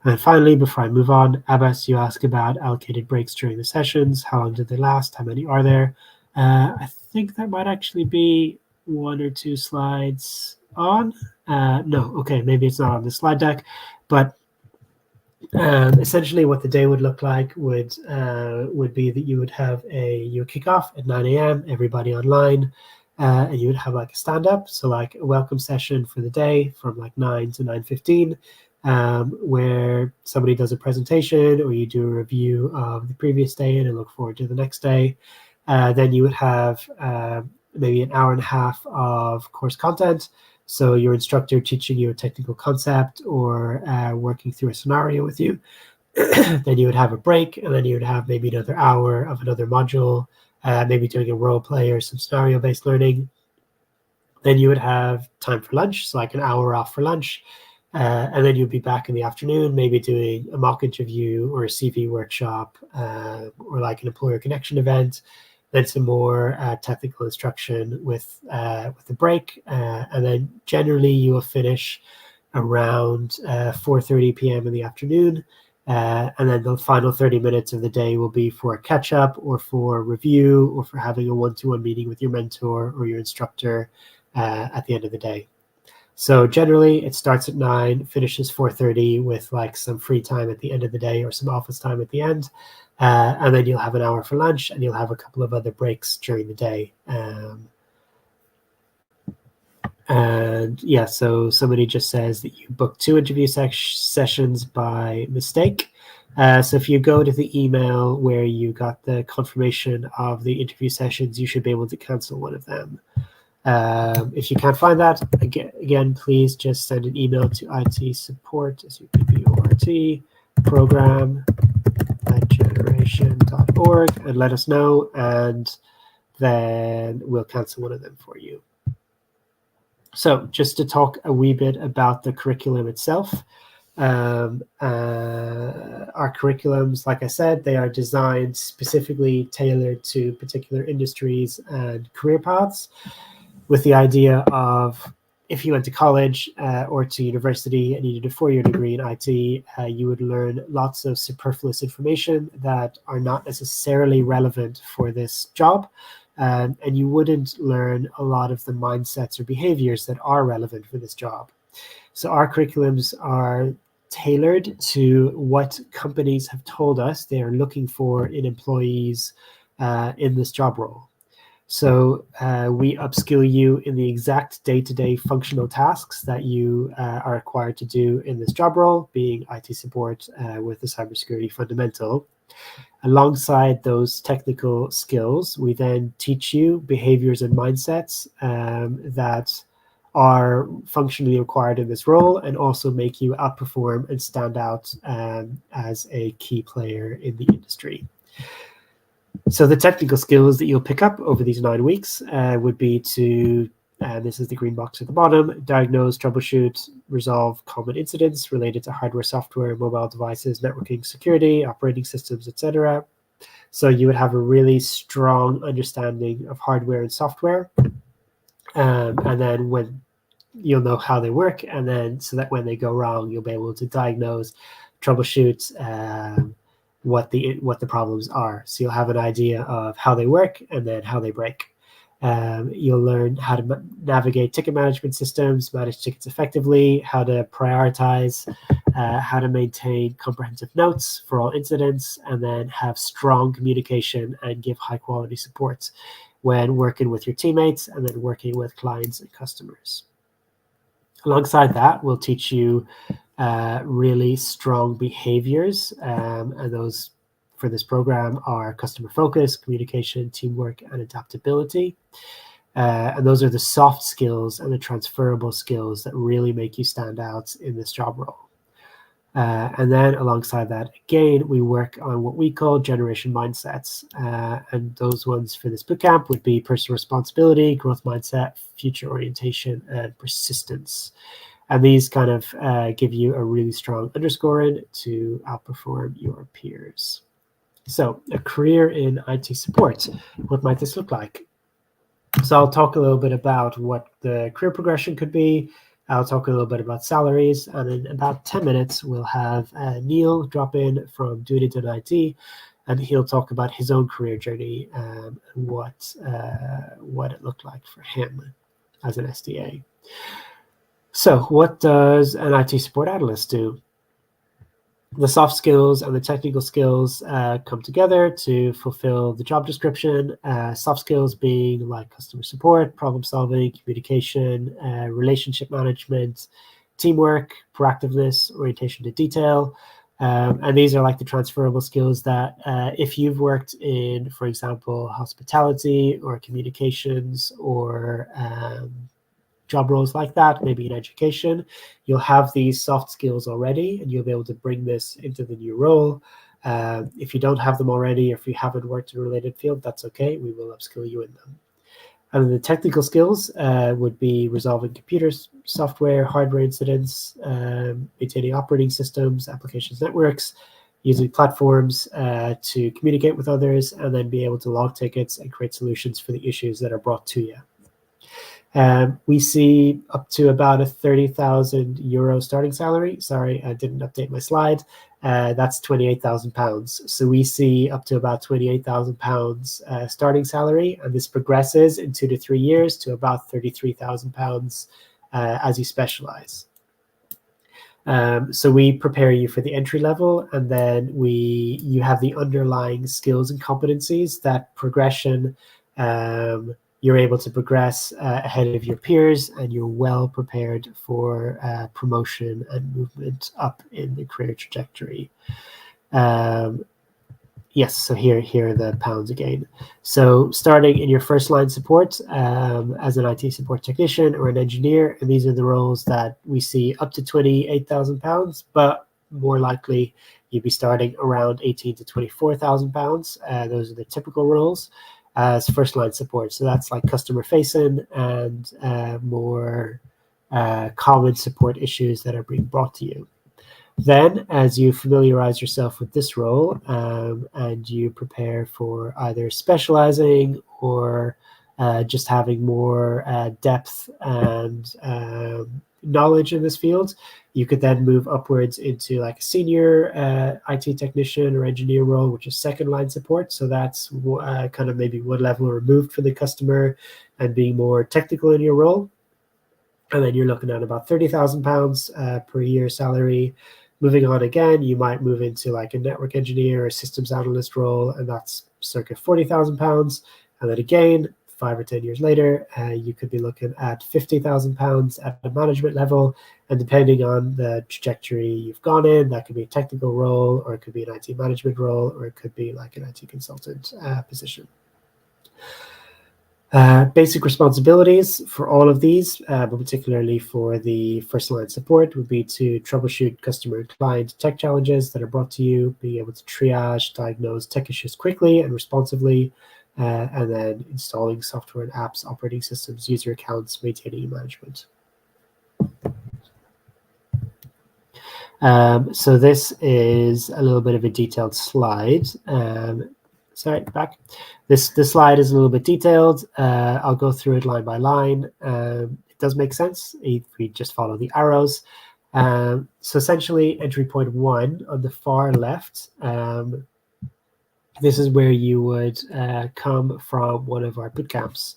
And finally, before I move on, Abbas, you ask about allocated breaks during the sessions. How long do they last? How many are there? I think that might actually be 1 or 2 slides on. No, okay, maybe it's not on the slide deck, but essentially what the day would look like would be that you would have your kickoff at 9 a.m., everybody online, and you would have like a stand-up, so like a welcome session for the day from like 9 to 9:15, where somebody does a presentation or you do a review of the previous day and look forward to the next day. Then you would have maybe an hour and a half of course content. So your instructor teaching you a technical concept or working through a scenario with you. Then you would have a break, and then you would have maybe another hour of another module, maybe doing a role play or some scenario-based learning. Then you would have time for lunch, so like an hour off for lunch. And then you'd be back in the afternoon, maybe doing a mock interview or a CV workshop, or like an employer connection event. Then some more technical instruction with a break, and then generally you will finish around 4:30 p.m. in the afternoon, and then the final 30 minutes of the day will be for a catch-up or for review or for having a one-to-one meeting with your mentor or your instructor at the end of the day. So generally it starts at 9, finishes 4:30 with like some free time at the end of the day or some office time at the end. And then you'll have an hour for lunch, and you'll have a couple of other breaks during the day. And yeah, so somebody just says that you booked 2 interview sessions by mistake. So if you go to the email where you got the confirmation of the interview sessions, you should be able to cancel one of them. If you can't find that, again, please just send an email to itsupport, S-U-P-P-O-R-T, program@generation.org, and let us know, and then we'll cancel one of them for you. So just to talk a wee bit about the curriculum itself. Our curriculums, like I said, they are designed specifically tailored to particular industries and career paths, with the idea of if you went to college or to university and you did a 4-year degree in IT, you would learn lots of superfluous information that are not necessarily relevant for this job. And you wouldn't learn a lot of the mindsets or behaviors that are relevant for this job. So our curriculums are tailored to what companies have told us they are looking for in employees in this job role. So we upskill you in the exact day-to-day functional tasks that you are required to do in this job role, being IT support with the cybersecurity fundamental. Alongside those technical skills, we then teach you behaviors and mindsets that are functionally required in this role and also make you outperform and stand out as a key player in the industry. So the technical skills that you'll pick up over these 9 weeks would be to, this is the green box at the bottom, diagnose, troubleshoot, resolve common incidents related to hardware, software, mobile devices, networking, security, operating systems, etc. So you would have a really strong understanding of hardware and software. And then when you'll know how they work, and then so that when they go wrong, you'll be able to diagnose, troubleshoot, what the problems are. So you'll have an idea of how they work and then how they break. You'll learn how to navigate ticket management systems, manage tickets effectively, how to prioritize, how to maintain comprehensive notes for all incidents, and then have strong communication and give high quality support when working with your teammates and then working with clients and customers. Alongside that, we'll teach you really strong behaviors, and those for this program are customer focus, communication, teamwork, and adaptability. And those are the soft skills and the transferable skills that really make you stand out in this job role. And then alongside that, again, we work on what we call generation mindsets. And those ones for this bootcamp would be personal responsibility, growth mindset, future orientation, and persistence. And these kind of give you a really strong underscoring to outperform your peers. So a career in IT support, what might this look like? So I'll talk a little bit about what the career progression could be, I'll talk a little bit about salaries, and in about 10 minutes, we'll have Neil drop in from Doing It in IT, and he'll talk about his own career journey and what it looked like for him as an SDA. So what does an IT support analyst do? The soft skills and the technical skills come together to fulfill the job description. Soft skills being like customer support, problem solving, communication, relationship management, teamwork, proactiveness, orientation to detail. And these are like the transferable skills that if you've worked in, for example, hospitality or communications or job roles like that, maybe in education, you'll have these soft skills already and you'll be able to bring this into the new role. If you don't have them already, or if you haven't worked in a related field, that's okay. We will upskill you in them. And the technical skills would be resolving computers, software, hardware incidents, maintaining operating systems, applications, networks, using platforms to communicate with others, and then be able to log tickets and create solutions for the issues that are brought to you. We see up to about a €30,000 starting salary. Sorry, I didn't update my slide. That's £28,000. So we see up to about £28,000 starting salary, and this progresses in 2 to 3 years to about £33,000 as you specialize. So we prepare you for the entry level, and then you have the underlying skills and competencies that progression. You're able to progress ahead of your peers, and you're well prepared for promotion and movement up in the career trajectory. Yes, so here are the pounds again. So starting in your first line support as an IT support technician or an engineer, and these are the roles that we see up to £28,000, but more likely you'd be starting around £18,000 to £24,000. Those are the typical roles as first line support. So that's like customer facing and more common support issues that are being brought to you. Then as you familiarize yourself with this role and you prepare for either specializing or just having more depth and knowledge in this field, you could then move upwards into like a senior IT technician or engineer role, which is second line support. So that's kind of maybe one level removed from the customer and being more technical in your role. And then you're looking at about £30,000 per year salary. Moving on again, you might move into like a network engineer or systems analyst role, and that's circa £40,000. And then again, 5 or 10 years later, you could be looking at £50,000 at a management level. And depending on the trajectory you've gone in, that could be a technical role, or it could be an IT management role, or it could be like an IT consultant position. Basic responsibilities for all of these, but particularly for the first line support, would be to troubleshoot customer and client tech challenges that are brought to you, being able to triage, diagnose tech issues quickly and responsively, and then installing software and apps, operating systems, user accounts, maintaining management. So this is a little bit of a detailed slide. Sorry, back. This slide is a little bit detailed. I'll go through it line by line. It does make sense if we just follow the arrows. So essentially, entry point 1 on the far left, this is where you would come from one of our boot camps.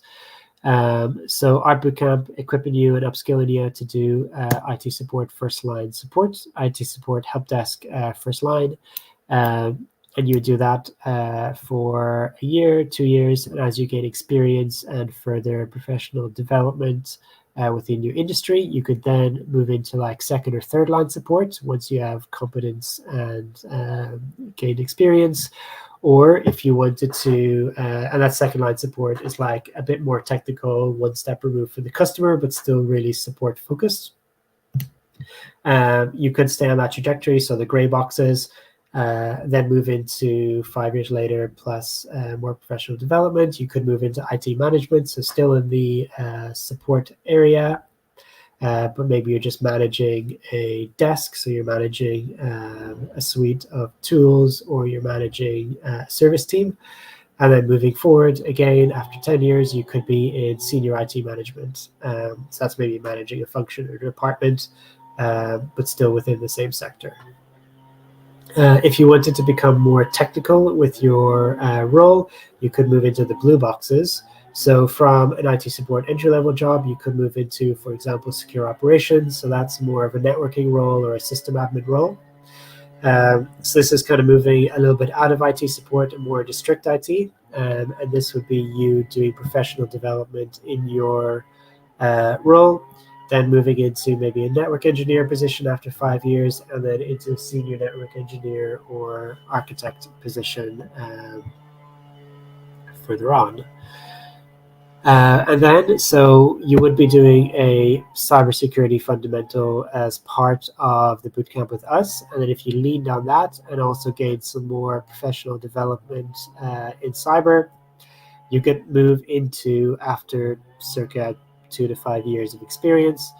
So our bootcamp equipping you and upskilling you to do IT support first line support, IT support help desk first line. And you would do that for a year, 2 years, and as you gain experience and further professional development within your industry, you could then move into like second or third line support once you have competence and gained experience. Or if you wanted to, and that second line support is like a bit more technical, one step removed from the customer, but still really support focused. You could stay on that trajectory, so the gray boxes, then move into 5 years later plus more professional development. You could move into IT management, so still in the support area, but maybe you're just managing a desk, so you're managing a suite of tools, or you're managing a service team. And then moving forward, again, after 10 years, you could be in senior IT management. So that's maybe managing a function or department, but still within the same sector. If you wanted to become more technical with your role, you could move into the blue boxes. So from an IT support entry-level job, you could move into, for example, secure operations. So that's more of a networking role or a system admin role. So this is kind of moving a little bit out of IT support and more into strict IT. And this would be you doing professional development in your role, then moving into maybe a network engineer position after 5 years, and then into a senior network engineer or architect position further on. And then, so you would be doing a cybersecurity fundamental as part of the bootcamp with us. And then if you leaned on that and also gained some more professional development in cyber, you could move into, after circa 2 to 5 years of experience,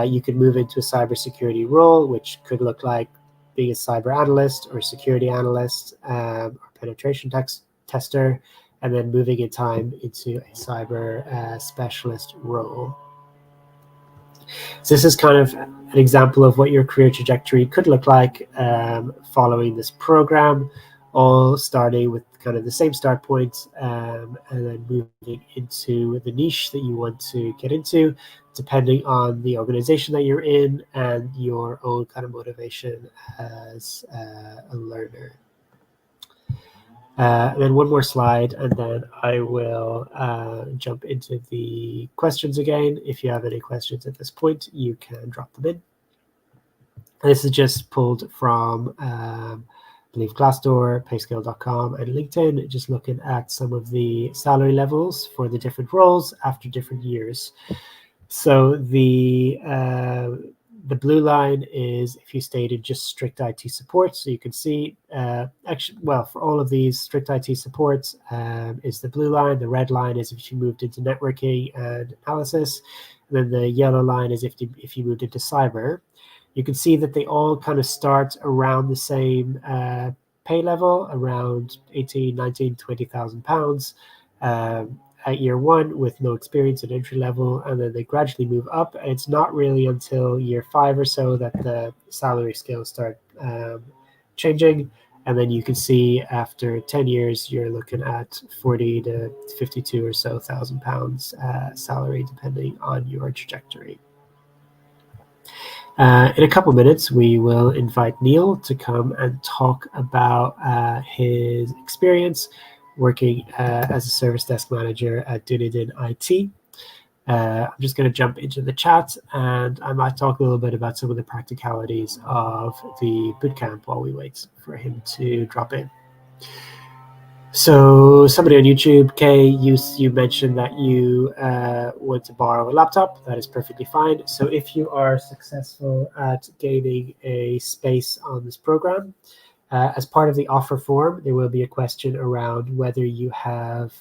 you could move into a cybersecurity role, which could look like being a cyber analyst or security analyst or penetration tester, and then moving in time into a cyber specialist role. So this is kind of an example of what your career trajectory could look like following this program, all starting with kind of the same start point and then moving into the niche that you want to get into, depending on the organization that you're in and your own kind of motivation as a learner. And then one more slide, and then I will jump into the questions again. If you have any questions at this point, you can drop them in. And this is just pulled from, I believe, Glassdoor, Payscale.com, and LinkedIn, just looking at some of the salary levels for the different roles after different years. So the blue line is if you stayed in just strict IT support. So you can see, actually, well, for all of these, strict IT support is the blue line. The red line is if you moved into networking and analysis. And then the yellow line is if you moved into cyber. You can see that they all kind of start around the same pay level, around 18, 19, 20,000 pounds. At year one with no experience at entry level, and then they gradually move up. And it's not really until year 5 or so that the salary scales start changing. And then you can see after 10 years, you're looking at 40 to 52 or so thousand pounds salary, depending on your trajectory. In a couple minutes, we will invite Neil to come and talk about his experience working as a service desk manager at Dunedin IT. I'm just going to jump into the chat, and I might talk a little bit about some of the practicalities of the bootcamp while we wait for him to drop in. So somebody on YouTube, Kay, you mentioned that you want to borrow a laptop. That is perfectly fine. So if you are successful at gaining a space on this program, as part of the offer form, there will be a question around whether you have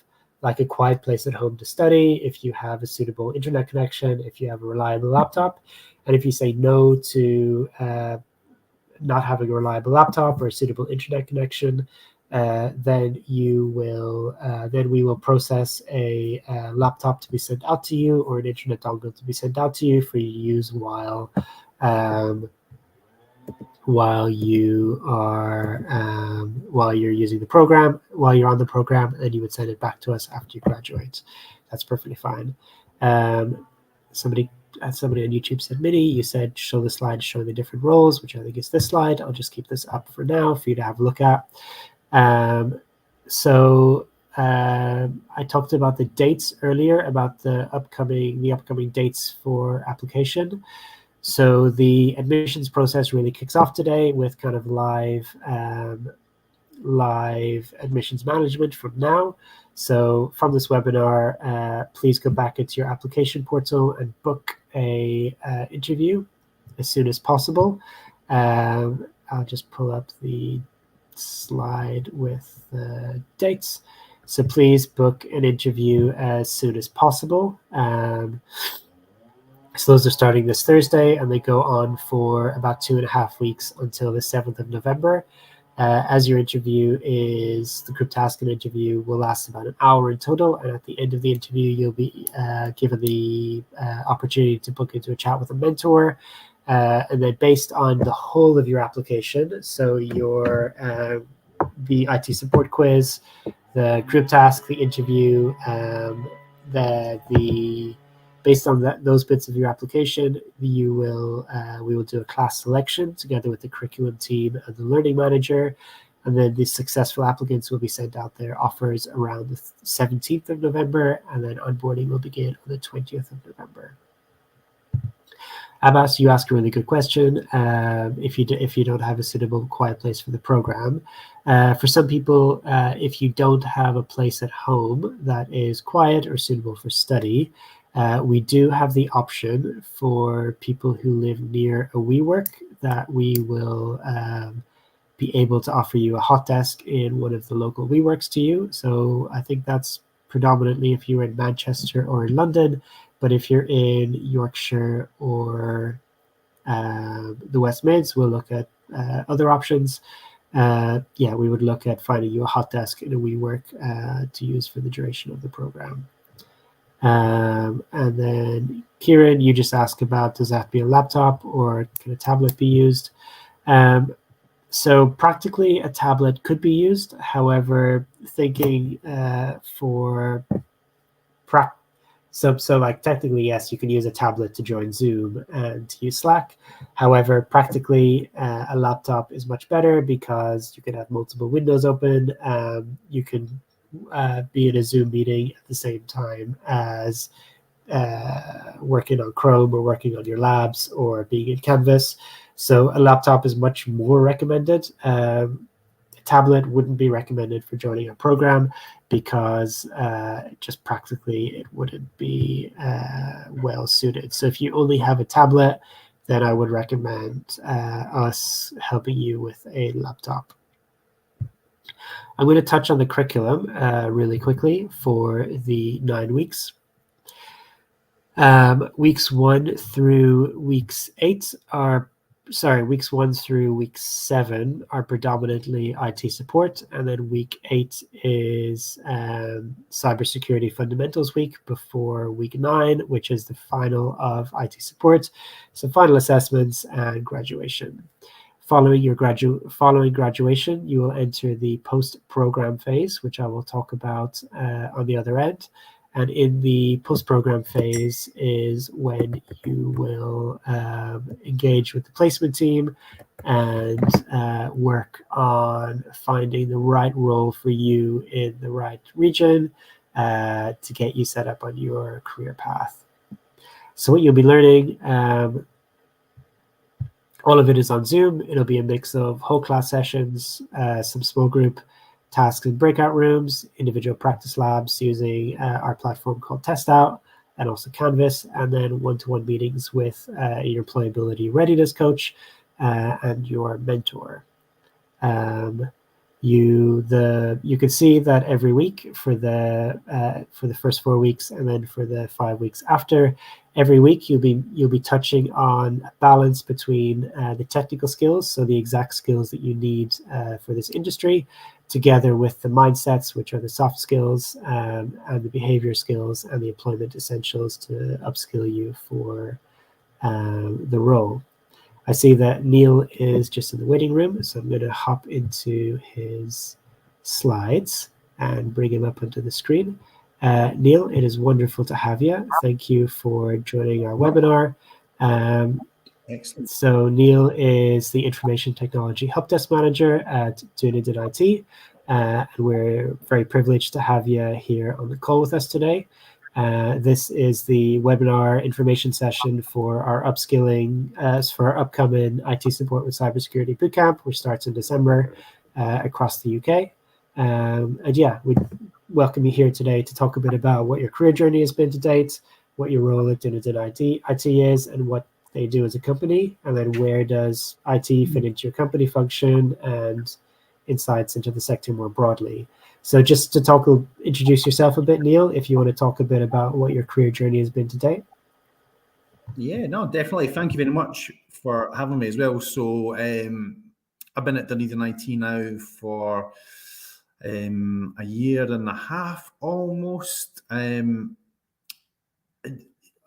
like a quiet place at home to study, if you have a suitable internet connection, if you have a reliable laptop. And if you say no to not having a reliable laptop or a suitable internet connection, then we will process a laptop to be sent out to you, or an internet dongle to be sent out to you for you to use while you're using the program, while you're on the program, and you would send it back to us after you graduate. That's perfectly fine. Somebody on YouTube said, Minnie, you said show the slide showing the different roles, which I think is this slide. I'll just keep this up for now for you to have a look at. I talked about the dates earlier, about the upcoming dates for application. So the admissions process really kicks off today with kind of live admissions management from now. So from this webinar, please go back into your application portal and book a interview as soon as possible. I'll just pull up the slide with the dates. So please book an interview as soon as possible. So those are starting this Thursday, and they go on for about 2.5 weeks until the 7th of November. As your interview is, the group task and interview will last about an hour in total, and at the end of the interview, you'll be given the opportunity to book into a chat with a mentor, and then based on the whole of your application, so your the IT support quiz, the group task, the interview, based on those bits of your application, we will do a class selection together with the curriculum team and the learning manager, and then the successful applicants will be sent out their offers around the 17th of November, and then onboarding will begin on the 20th of November. Abbas, you ask a really good question. If you don't have a suitable quiet place for the program, for some people, if you don't have a place at home that is quiet or suitable for study, we do have the option for people who live near a WeWork that we will be able to offer you a hot desk in one of the local WeWorks to you. So I think that's predominantly if you're in Manchester or in London, but if you're in Yorkshire or the West Mids, we'll look at other options. Yeah, we would look at finding you a hot desk in a WeWork to use for the duration of the program. And then Kieran, you just asked about, does that be a laptop or can a tablet be used? So practically a tablet could be used. However, thinking so like technically, yes, you can use a tablet to join Zoom and to use Slack. However, practically a laptop is much better because you can have multiple windows open. You can be in a Zoom meeting at the same time as working on Chrome or working on your labs or being in Canvas. So a laptop is much more recommended. A tablet wouldn't be recommended for joining a program because just practically it wouldn't be well suited. So if you only have a tablet, then I would recommend us helping you with a laptop. I'm going to touch on the curriculum really quickly for the 9 weeks. Weeks 1 through weeks 7 are predominantly IT support, and then week 8 is Cybersecurity Fundamentals week before week 9, which is the final of IT support. So final assessments and graduation. Following graduation, you will enter the post-program phase, which I will talk about on the other end. And in the post-program phase is when you will engage with the placement team and work on finding the right role for you in the right region to get you set up on your career path. So what you'll be learning, all of it is on Zoom. It'll be a mix of whole class sessions, some small group tasks in breakout rooms, individual practice labs using our platform called Test Out, and also Canvas, and then one-to-one meetings with your employability readiness coach and your mentor. You can see that every week for the first 4 weeks, and then for the 5 weeks after, every week you'll be touching on a balance between the technical skills, so the exact skills that you need for this industry, together with the mindsets, which are the soft skills, and the behavior skills and the employment essentials to upskill you for the role. I see that Neil is just in the waiting room, so I'm going to hop into his slides and bring him up onto the screen. Neil, it is wonderful to have you. Thank you for joining our webinar. Excellent. So Neil is the Information Technology Help Desk Manager at Untitled IT, and we're very privileged to have you here on the call with us today. This is the webinar information session for our upskilling, for our upcoming IT Support with Cybersecurity Bootcamp, which starts in December across the UK. And yeah, we welcome you here today to talk a bit about what your career journey has been to date, what your role at Untitled IT is, and what they do as a company, and then where does IT fit into your company function, and insights into the sector more broadly. So just to introduce yourself a bit, Neil, if you want to talk a bit about what your career journey has been to date. Yeah, no, definitely. Thank you very much for having me as well. So I've been at Dunedin IT now for a year and a half almost.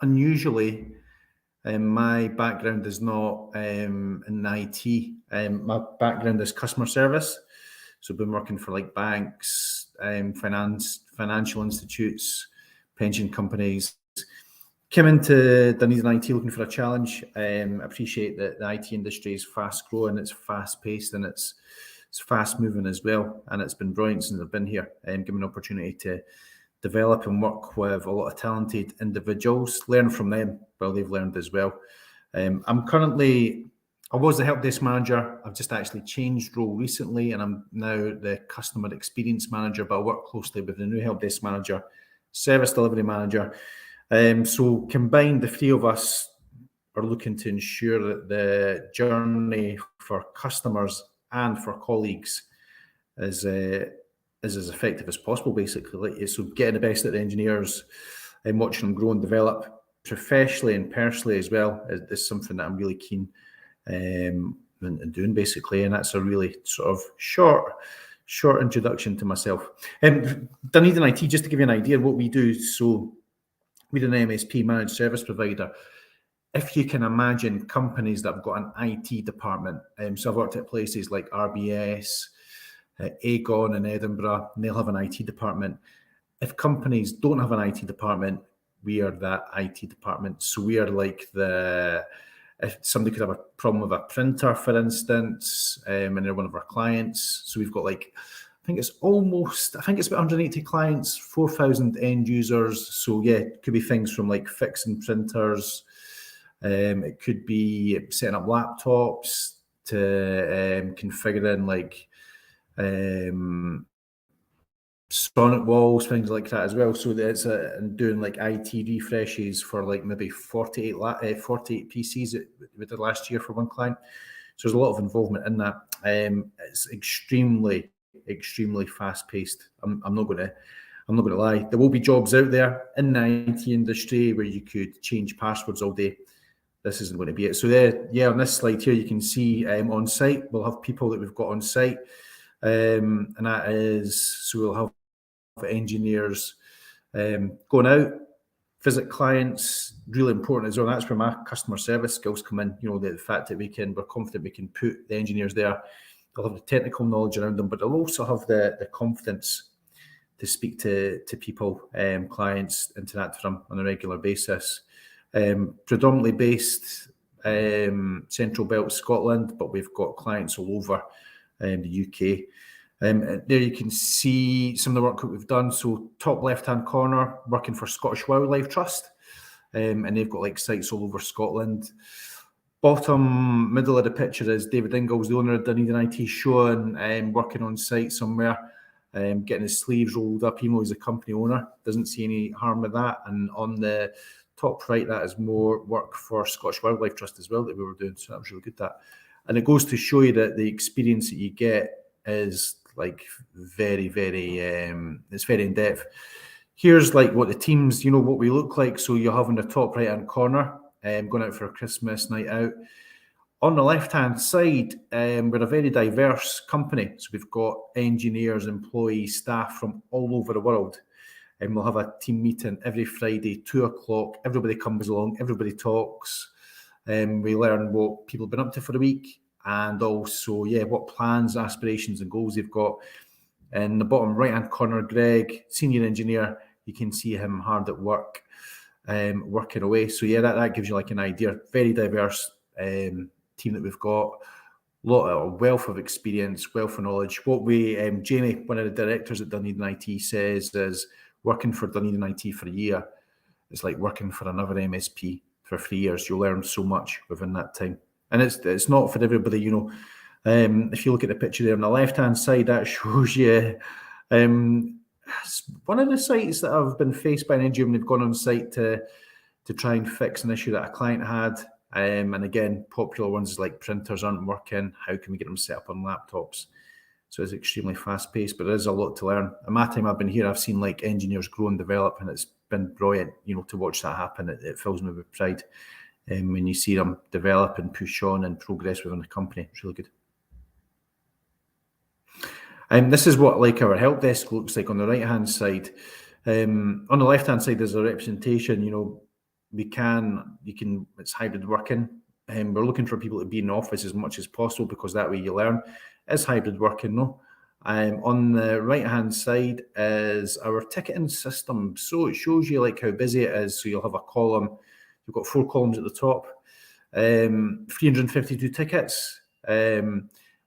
Unusually, my background is not in IT. My background is customer service. So I've been working for like banks, financial institutes, pension companies. Came into Dunedin IT looking for a challenge. I appreciate that the IT industry is fast growing, it's fast paced, and it's fast moving as well. And it's been brilliant since I've been here, and given an opportunity to develop and work with a lot of talented individuals, learn from them while they've learned as well. I was the help desk manager. I've just actually changed role recently, and I'm now the customer experience manager, but I work closely with the new help desk manager, service delivery manager. So combined, the three of us are looking to ensure that the journey for customers and for colleagues is as effective as possible, basically. So getting the best out of the engineers and watching them grow and develop professionally and personally as well is something that I'm really keen in doing, basically. And that's a really sort of short introduction to myself. Dunedin IT, just to give you an idea of what we do. So we're an MSP, managed service provider. If you can imagine companies that have got an IT department, so I've worked at places like RBS, Aegon in Edinburgh, and they'll have an IT department. If companies don't have an IT department, we are that IT department. So we are like if somebody could have a problem with a printer, for instance, and they're one of our clients. So we've got like, I think it's about 180 clients, 4,000 end users. So yeah, it could be things from like fixing printers. It could be setting up laptops to configuring like sonic walls, things like that as well. So it's doing like IT refreshes for like maybe 48 PCs that we did last year for one client. So there's a lot of involvement in that. It's extremely fast paced. I'm not going to lie. There will be jobs out there in the IT industry where you could change passwords all day. This isn't going to be it. So there, yeah, on this slide here, you can see on site, we'll have people that we've got on site. And that is, so we'll have engineers going out, visit clients, really important as well. That's where my customer service skills come in. You know, the fact that we're confident we can put the engineers there. They'll have the technical knowledge around them, but they'll also have the confidence to speak to people, clients, interact with them on a regular basis. Predominantly based Central Belt Scotland, but we've got clients all over the UK. There you can see some of the work that we've done. So top left-hand corner, working for Scottish Wildlife Trust, and they've got like sites all over Scotland. Bottom middle of the picture is David Ingalls, the owner of Dunedin IT, showing working on site somewhere, getting his sleeves rolled up. Even though he's a company owner, doesn't see any harm with that. And on the top right, that is more work for Scottish Wildlife Trust as well that we were doing. So that was really good, that. And it goes to show you that the experience that you get is like very, it's very in depth. Here's like what the teams, you know, what we look like. So you have in the top right hand corner, going out for a Christmas night out. On the left hand side, we're a very diverse company. So we've got engineers, employees, staff from all over the world. And we'll have a team meeting every Friday, 2:00. Everybody comes along, everybody talks. We learn what people have been up to for the week, and also, yeah, what plans, aspirations, and goals they've got. In the bottom right-hand corner, Greg, senior engineer, you can see him hard at work, working away. So yeah, that gives you like an idea. Very diverse team that we've got. A wealth of experience, wealth of knowledge. What we, Jamie, one of the directors at Dunedin IT, says is working for Dunedin IT for a year is like working for another MSP for 3 years. You'll learn so much within that time. And it's not for everybody, you know. If you look at the picture there on the left-hand side, that shows you one of the sites that have been faced by an injury when they've gone on site to try and fix an issue that a client had. And again, popular ones like printers aren't working. How can we get them set up on laptops? So it's extremely fast-paced, but there is a lot to learn. In my time I've been here, I've seen like engineers grow and develop, and it's been brilliant, you know, to watch that happen. It fills me with pride when you see them develop and push on and progress within the company. It's really good. This is what like our help desk looks like on the right hand side. On the left hand side, there's a representation. You know, it's hybrid working. We're looking for people to be in the office as much as possible because that way you learn. It's hybrid working, no? On the right hand side is our ticketing system. So it shows you like how busy it is. So you'll have a column. You've got 4 columns at the top. 352 tickets.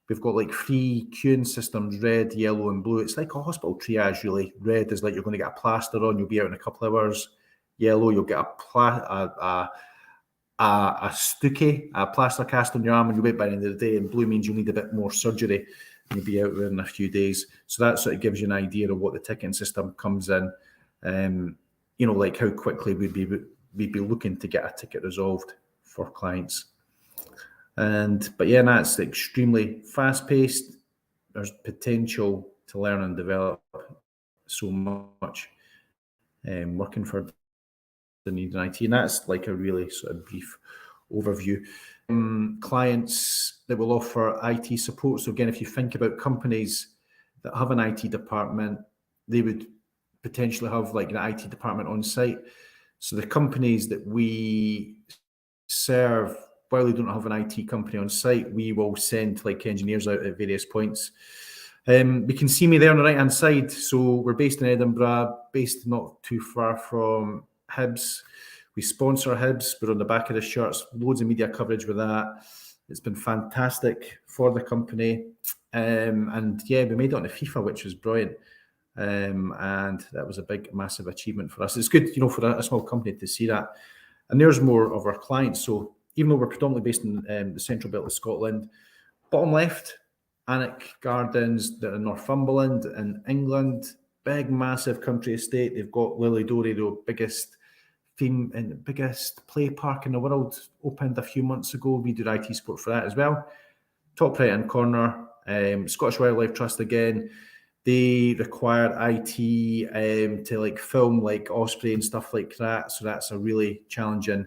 We've got like 3 queuing systems, red, yellow, and blue. It's like a hospital triage, really. Red is like you're going to get a plaster on, you'll be out in a couple of hours. Yellow, you'll get a stookie, a plaster cast on your arm, and you'll wait by the end of the day. And blue means you'll need a bit more surgery, and you'll be out there in a few days. So that sort of gives you an idea of what the ticketing system comes in. You know, like how quickly we'd be looking to get a ticket resolved for clients. But yeah, that's extremely fast-paced. There's potential to learn and develop so much working for the need in IT, and that's like a really sort of brief overview. Clients that will offer IT support. So again, if you think about companies that have an IT department, they would potentially have like an IT department on site. So the companies that we serve, while they don't have an IT company on site, we will send like engineers out at various points. We can see me there on the right hand side. So we're based in Edinburgh, based not too far from Hibs. We sponsor Hibs. We're on the back of the shirts, loads of media coverage with that. It's been fantastic for the company. And yeah, we made it on the FIFA, which was brilliant. And that was a big, massive achievement for us. It's good, you know, for a small company to see that. And there's more of our clients. So even though we're predominantly based in the central belt of Scotland, bottom left, Alnwick Gardens, they're in Northumberland in England, big, massive country estate. They've got Lilydorey, the biggest theme and biggest play park in the world, opened a few months ago. We do IT support for that as well. Top right hand corner, Scottish Wildlife Trust again. They require IT to like film like Osprey and stuff like that. So that's a really challenging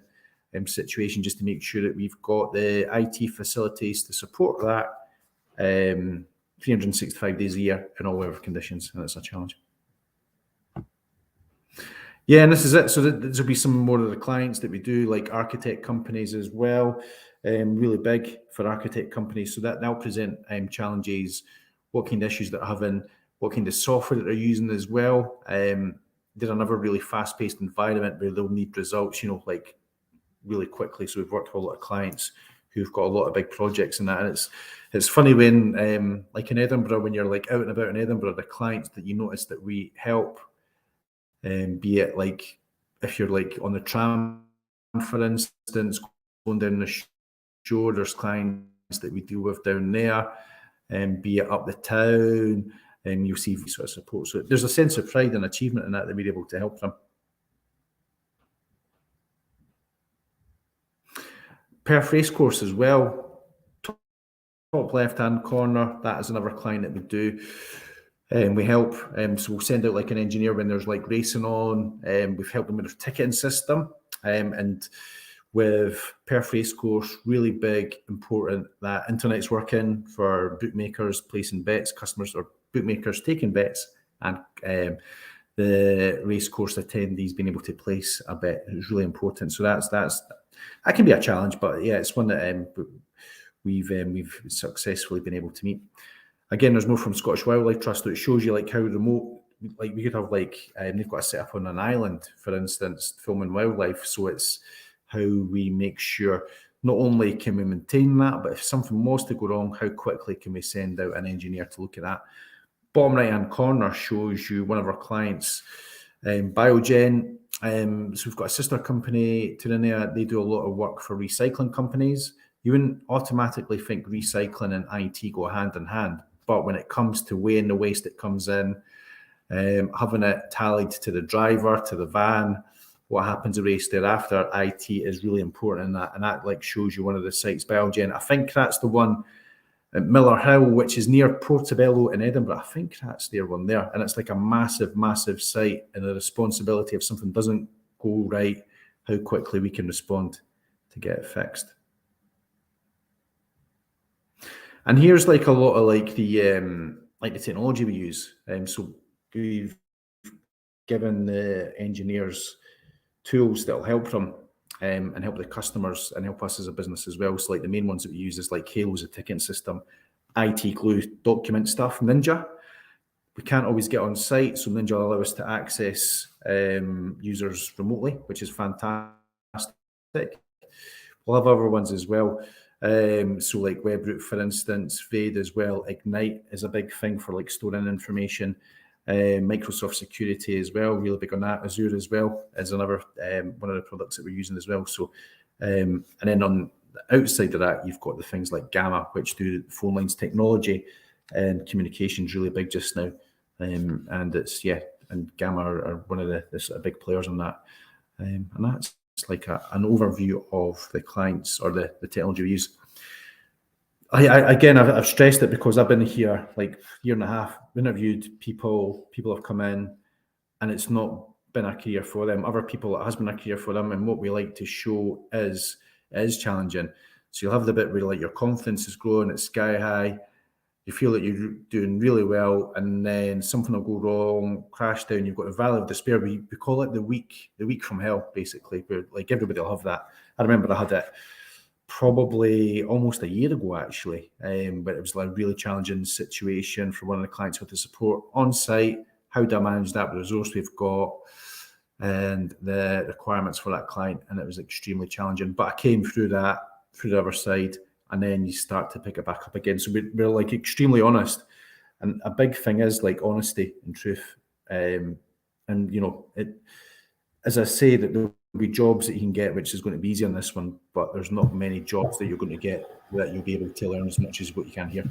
situation, just to make sure that we've got the IT facilities to support that 365 days a year in all weather conditions, and it's a challenge. Yeah, and this is it. So this will be some more of the clients that we do, like architect companies as well, really big for architect companies. So that'll present challenges, what kind of issues they're having, what kind of software that they're using as well. They're another really fast-paced environment where they'll need results, you know, like really quickly. So we've worked with a lot of clients who've got a lot of big projects in that. And it's funny when, like in Edinburgh, when you're like out and about in Edinburgh, the clients that you notice that we help, be it like if you're like on the tram, for instance, going down the shore, there's clients that we deal with down there, and be it up the town, and you'll see sort of support. So there's a sense of pride and achievement in that we're able to help them. Perth Racecourse as well, top left-hand corner, that is another client that we do. We help, so we'll send out like an engineer when there's like racing on. We've helped them with their ticketing system, and with Perth Racecourse, really big, important that internet's working for bookmakers placing bets, customers or bookmakers taking bets, and the racecourse attendees being able to place a bet is really important. So that can be a challenge, but yeah, it's one that we've successfully been able to meet. Again, there's more from Scottish Wildlife Trust, so it shows you like how remote, like we could have like, they've got a set up on an island, for instance, filming wildlife. So it's how we make sure not only can we maintain that, but if something was to go wrong, how quickly can we send out an engineer to look at that? Bottom right-hand corner shows you one of our clients, Biogen. So we've got a sister company to Linnea. They do a lot of work for recycling companies. You wouldn't automatically think recycling and IT go hand in hand, but when it comes to weighing the waste that comes in, having it tallied to the driver, to the van, what happens the race thereafter, IT is really important in that, and that like shows you one of the sites, Biogen. I think that's the one at Miller Hill, which is near Portobello in Edinburgh. I think that's their one there, and it's like a massive, massive site, and the responsibility if something doesn't go right, how quickly we can respond to get it fixed. And here's like a lot of like the like the technology we use. So we've given the engineers tools that will help them and help the customers and help us as a business as well. So like the main ones that we use is like Halo's a ticketing system, IT Glue document stuff, Ninja. We can't always get on site, so Ninja will allow us to access users remotely, which is fantastic. We'll have other ones as well. So like WebRoot, for instance, Vade as well. Ignite is a big thing for like storing information. Microsoft Security as well, really big on that. Azure as well is another one of the products that we're using as well. So, and then on the outside of that, you've got the things like Gamma, which do phone lines technology, and communication's really big just now. And it's, yeah, and Gamma are one of the big players on that. And that's like an overview of the clients or the technology we use. I've stressed it because I've been here like a year and a half, interviewed people have come in and it's not been a career for them. Other people, it has been a career for them. And what we like to show is challenging. So you'll have the bit where like your confidence is growing, it's sky high. You feel that you're doing really well, and then something will go wrong, crash down. You've got a valley of despair. We call it the week from hell, basically. Where like everybody will have that. I remember I had it probably almost a year ago, actually, but it was like a really challenging situation for one of the clients with the support on site. How do I manage that with the resource we've got and the requirements for that client? And it was extremely challenging. But I came through that, through the other side. And then you start to pick it back up again. So we're like extremely honest. And a big thing is like honesty and truth. And, you know, as I say, that there'll be jobs that you can get, which is going to be easy on this one, but there's not many jobs that you're going to get that you'll be able to learn as much as what you can here.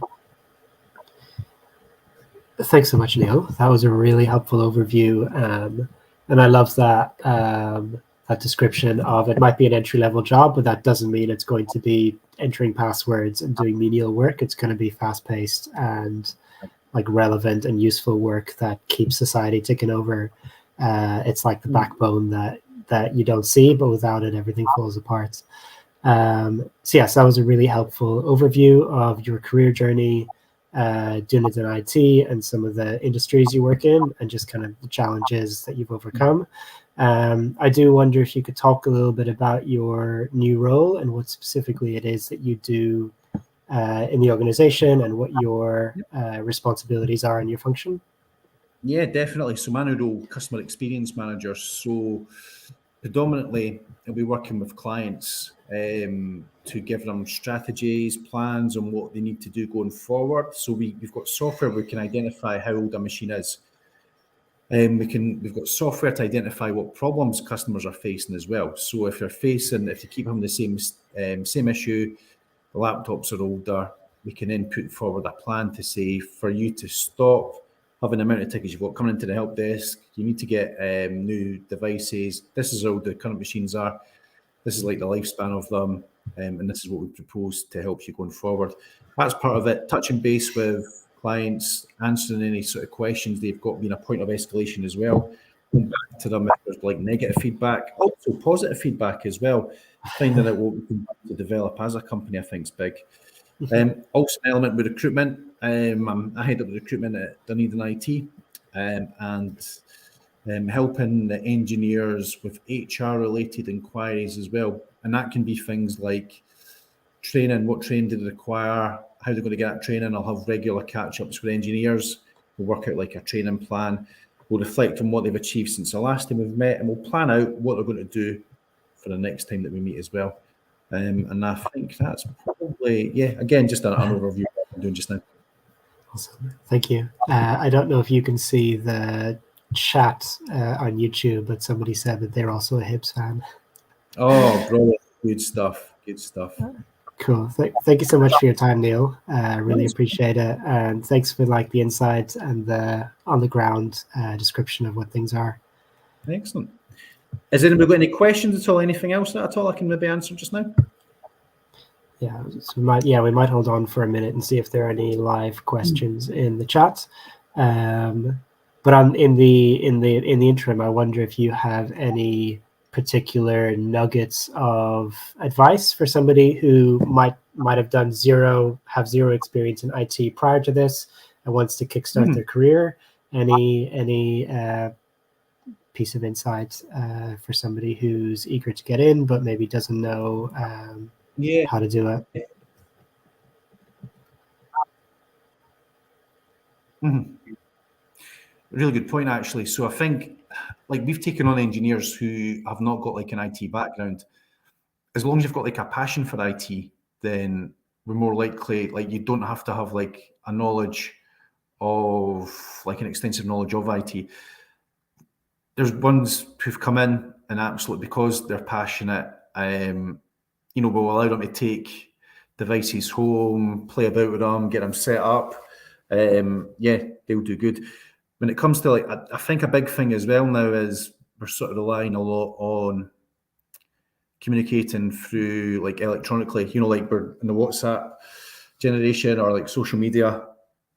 Thanks so much, Neil. That was a really helpful overview. And I love that that description of it might be an entry-level job, but that doesn't mean it's going to be entering passwords and doing menial work. It's going to be fast-paced and like relevant and useful work that keeps society ticking over. It's like the backbone that you don't see, but without it, everything falls apart. So yes, that was a really helpful overview of your career journey, doing it in IT and some of the industries you work in, and just kind of the challenges that you've overcome. I do wonder if you could talk a little bit about your new role and what specifically it is that you do in the organization and what your responsibilities are in your function. Yeah, definitely. So my new role, customer experience manager. So predominantly I'll be working with clients to give them strategies, plans on what they need to do going forward. So we've got software we can identify how old a machine is. We've got software to identify what problems customers are facing as well. So if you keep having the same issue, the laptops are older, we can then put forward a plan to say, for you to stop having the amount of tickets you've got coming into the help desk, you need to get new devices. This is how the current machines are. This is like the lifespan of them, and this is what we propose to help you going forward. That's part of it. Touching base with clients, answering any sort of questions they've got, being a point of escalation as well. Going back to them if there's like negative feedback, also positive feedback as well. Finding out what we can do to develop as a company, I think, is big. Also an element with recruitment. I head up the recruitment at Dunedin IT, and helping the engineers with HR-related inquiries as well. And that can be things like training, what training did they require, how they're going to get that training. I'll have regular catch-ups with engineers. We'll work out like a training plan. We'll reflect on what they've achieved since the last time we've met, and we'll plan out what they're going to do for the next time that we meet as well. And I think that's probably, again, just an overview of what I'm doing just now. Awesome. Thank you. I don't know if you can see the chat on YouTube, but somebody said that they're also a Hibs fan. Oh, brilliant. Good stuff. Good stuff. Cool. Thank you so much for your time, Neil. Really appreciate it. And thanks for like the insight and the on the ground description of what things are. Excellent. Has anybody got any questions at all? Anything else at all I can maybe answer just now? Yeah, so we might hold on for a minute and see if there are any live questions in the chat. But in the interim, I wonder if you have any particular nuggets of advice for somebody who might have done zero experience in IT prior to this, and wants to kickstart their career. Any piece of insight for somebody who's eager to get in but maybe doesn't know how to do it? Really good point, actually. So I think, like, we've taken on engineers who have not got like an IT background. As long as you've got like a passion for IT, then we're more likely, like, you don't have to have like a knowledge of, like, an extensive knowledge of IT. There's ones who've come in and absolutely, because they're passionate, you know, we'll allow them to take devices home, play about with them, get them set up. Yeah, they'll do good. When it comes to, like, I think a big thing as well now is we're sort of relying a lot on communicating through, like, electronically, you know, like we're in the WhatsApp generation or like social media.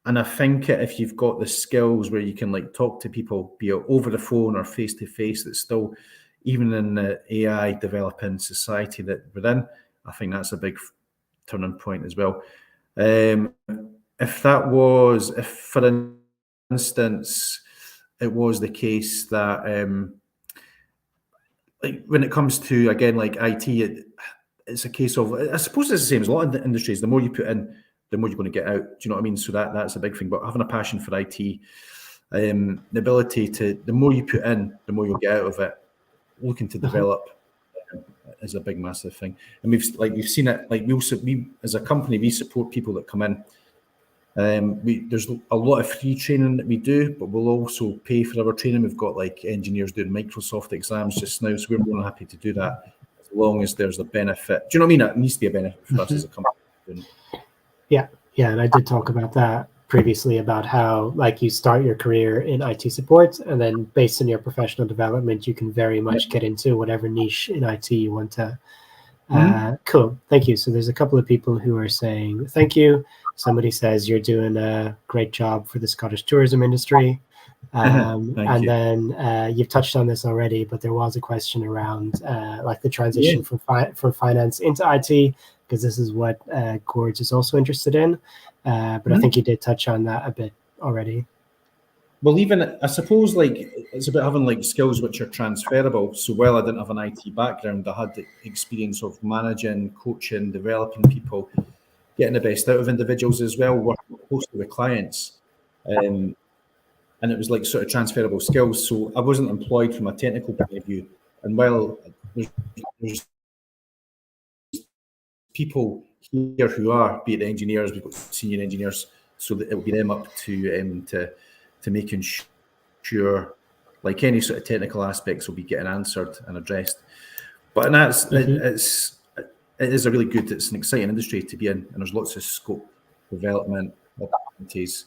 And I think if you've got the skills where you can like talk to people, be it over the phone or face to face, that's still, even in the AI developing society that we're in, I think that's a big turning point as well. If for instance, it was the case that like when it comes to, again, like IT, it's a case of, I suppose it's the same as a lot of industries. The more you put in, the more you're going to get out. Do you know what I mean? So that's a big thing. But having a passion for IT, the ability to, the more you put in, the more you'll get out of it. Looking to develop is a big, massive thing. And we've seen it. Like we as a company, we support people that come in. There's a lot of free training that we do, but we'll also pay for our training. We've got like engineers doing Microsoft exams just now, so we're more than happy to do that as long as there's a benefit. Do you know what I mean? It needs to be a benefit for us as a company. Yeah, and I did talk about that previously, about how, like, you start your career in IT support, and then based on your professional development, you can very much get into whatever niche in IT you want to. Cool, thank you. So there's a couple of people who are saying thank you. Somebody says you're doing a great job for the Scottish tourism industry. And then you've touched on this already, but there was a question around like the transition from finance into IT, because this is what Gord's is also interested in. But I think you did touch on that a bit already. Well, even, I suppose, like, it's about having like skills which are transferable. So while I didn't have an IT background, I had the experience of managing, coaching, developing people, getting the best out of individuals as well, working closely with clients. And it was like sort of transferable skills. So I wasn't employed from a technical point of view. And while there's people here who are, be it the engineers, we've got senior engineers, so that it will be them up to making sure, like, any sort of technical aspects will be getting answered and addressed. But and that's it is a really good, it's an exciting industry to be in, and there's lots of scope, development, opportunities,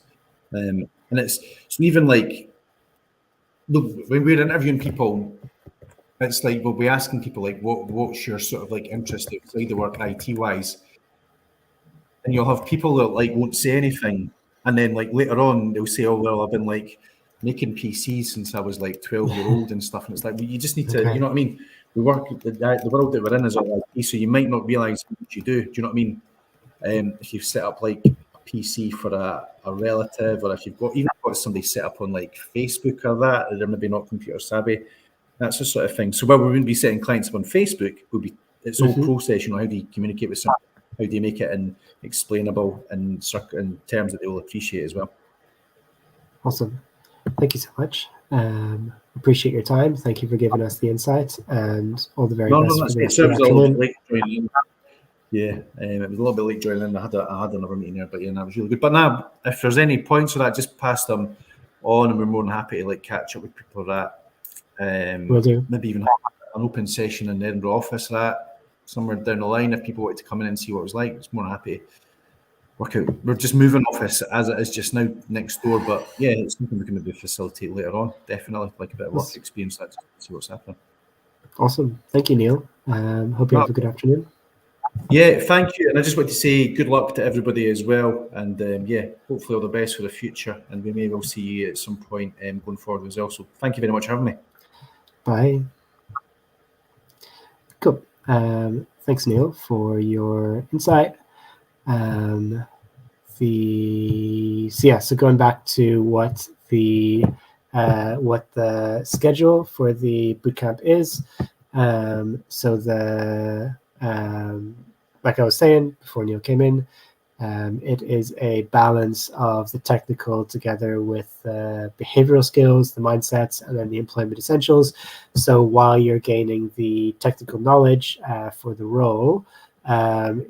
and it's, so even like, look, when we're interviewing people, it's like we'll be asking people like, what's your sort of like interest outside the work IT wise, and you'll have people that like won't say anything, and then like later on they'll say, oh well, I've been like making PCs since I was like 12-year-old and stuff, and it's like, well, you just need to, you know what I mean? We work, the world that we're in is all IT, so you might not realise what you do. Do you know what I mean? If you've set up like a PC for a relative, or if you've got somebody set up on like Facebook or that, they're maybe not computer savvy. That's the sort of thing. So while we wouldn't be setting clients up on Facebook, it's all process. You know, how do you communicate with someone? How do you make it explainable in terms that they will appreciate as well? Awesome. Thank you so much. Appreciate your time. Thank you for giving us the insight, and all the very best for the rest of the afternoon. Yeah, it was a little bit late joining in. I had another meeting there, but yeah, that was really good. But now, if there's any points of that, just pass them on, and we're more than happy to like catch up with people that Will do. Maybe even have an open session in the Edinburgh office that somewhere down the line, if people wanted to come in and see what it was like. It's more than happy to work out. We're just moving office as it is just now next door, but yeah, it's something we can maybe facilitate later on. Definitely, like a bit of work experience, that, to see what's happening. Awesome. Thank you, Neil. Hope you have a good afternoon. Yeah, thank you. And I just want to say good luck to everybody as well. And yeah, hopefully all the best for the future. And we may well see you at some point going forward as well. So thank you very much for having me. Bye. Cool. Thanks, Neil, for your insight. so going back to what the schedule for the bootcamp is. So like I was saying before Neil came in, it is a balance of the technical together with behavioral skills, the mindsets, and then the employment essentials. So while you're gaining the technical knowledge for the role,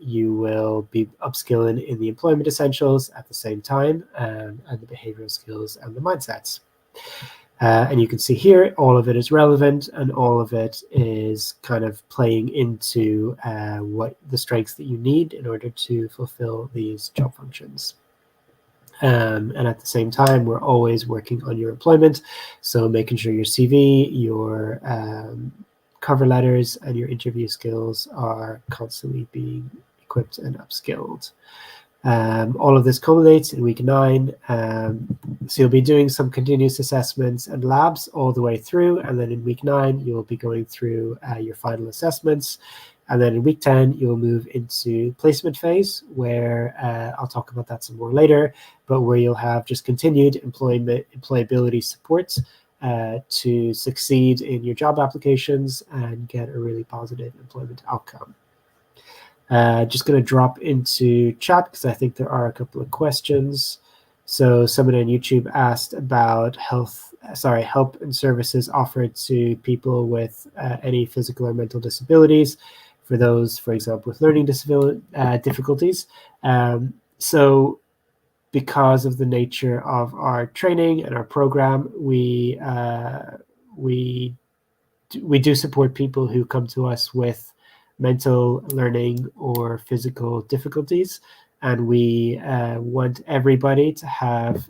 you will be upskilling in the employment essentials at the same time, and the behavioral skills and the mindsets. And you can see here, all of it is relevant, and all of it is kind of playing into what the strengths that you need in order to fulfill these job functions. And at the same time, we're always working on your employment. So making sure your CV, your cover letters, and your interview skills are constantly being equipped and upskilled. All of this culminates in week 9. So you'll be doing some continuous assessments and labs all the way through. And then in week 9, you'll be going through your final assessments. And then in week 10, you'll move into placement phase, where I'll talk about that some more later, but where you'll have just continued employability support to succeed in your job applications and get a really positive employment outcome. Just going to drop into chat because I think there are a couple of questions. So someone on YouTube asked about help and services offered to people with any physical or mental disabilities, for those, for example, with learning difficulties. So because of the nature of our training and our program, we do support people who come to us with mental, learning, or physical difficulties, and we want everybody to have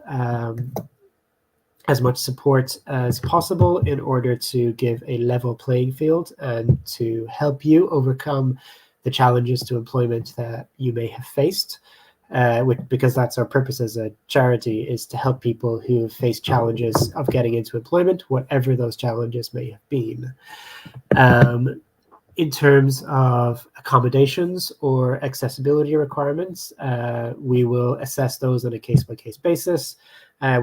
as much support as possible in order to give a level playing field and to help you overcome the challenges to employment that you may have faced. Because that's our purpose as a charity, is to help people who have faced challenges of getting into employment, whatever those challenges may have been. In terms of accommodations or accessibility requirements, we will assess those on a case-by-case basis.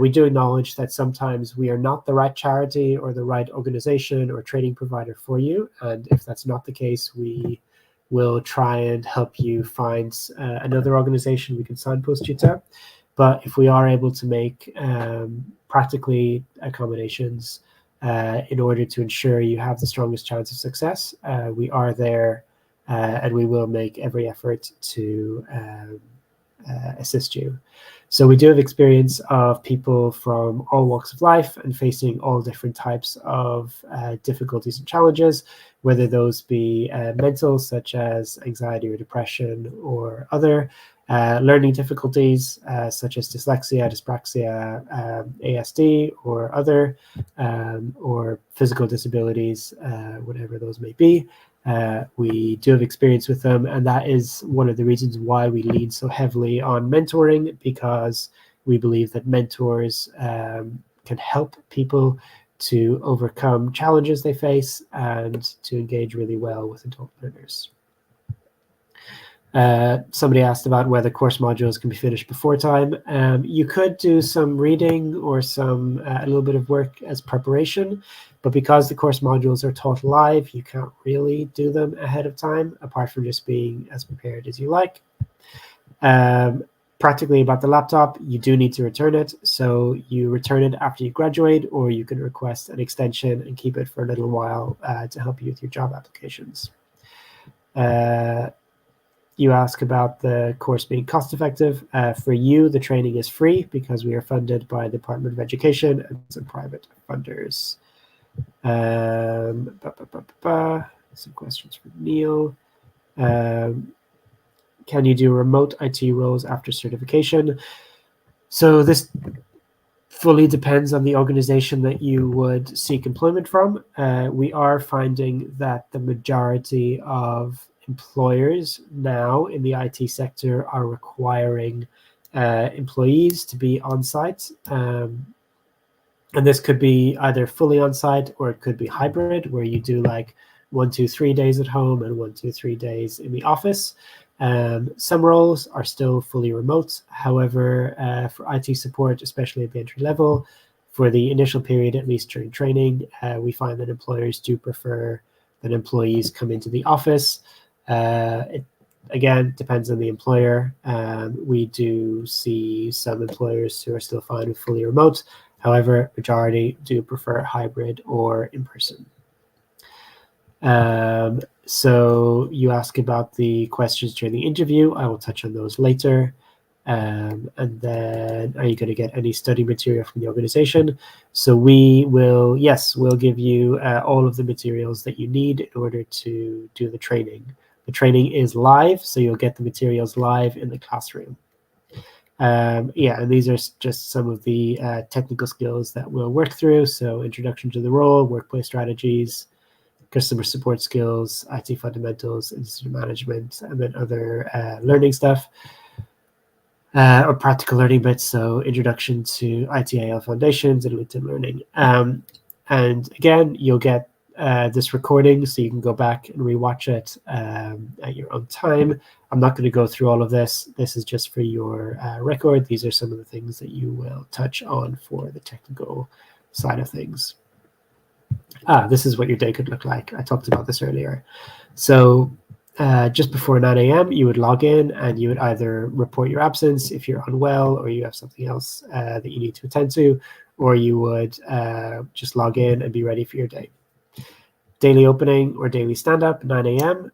We do acknowledge that sometimes we are not the right charity or the right organization or training provider for you. And if that's not the case, we will try and help you find another organization we can signpost you to. But if we are able to make practically accommodations in order to ensure you have the strongest chance of success, we are there, and we will make every effort to assist you. So we do have experience of people from all walks of life and facing all different types of difficulties and challenges, whether those be mental, such as anxiety or depression, or other learning difficulties, such as dyslexia, dyspraxia, ASD, or other, or physical disabilities, whatever those may be. We do have experience with them, and that is one of the reasons why we lean so heavily on mentoring, because we believe that mentors can help people to overcome challenges they face and to engage really well with adult learners. Somebody asked about whether course modules can be finished before time. You could do some reading or a little bit of work as preparation, but because the course modules are taught live, you can't really do them ahead of time, apart from just being as prepared as you like. Practically about the laptop, you do need to return it. So you return it after you graduate, or you can request an extension and keep it for a little while to help you with your job applications. You ask about the course being cost effective. For you, the training is free because we are funded by the Department of Education and some private funders. Some questions from Neil. Can you do remote IT roles after certification? So this fully depends on the organization that you would seek employment from. We are finding that the majority of employers now in the IT sector are requiring employees to be on site. And this could be either fully on site, or it could be hybrid, where you do like 1, 2, 3 days at home and 1, 2, 3 days in the office. Some roles are still fully remote. However, for IT support, especially at the entry level, for the initial period, at least during training, we find that employers do prefer that employees come into the office. It again depends on the employer. We do see some employers who are still fine with fully remote. However, majority do prefer hybrid or in person. So you ask about the questions during the interview. I will touch on those later. And then, are you going to get any study material from the organization? So we will, yes, we'll give you all of the materials that you need in order to do the training. The training is live, so you'll get the materials live in the classroom. Yeah, and these are just some of the technical skills that we'll work through. So introduction to the role, workplace strategies, customer support skills, IT fundamentals, incident management, and then other learning stuff. Or practical learning bits, so introduction to ITIL foundations and LinkedIn learning. And again, you'll get this recording, so you can go back and rewatch it at your own time. I'm not going to go through all of this. This is just for your record. These are some of the things that you will touch on for the technical side of things. This is what your day could look like. I talked about this earlier. So just before 9 a.m., you would log in and you would either report your absence if you're unwell or you have something else that you need to attend to, or you would just log in and be ready for your day. Daily opening or daily stand-up, 9 a.m.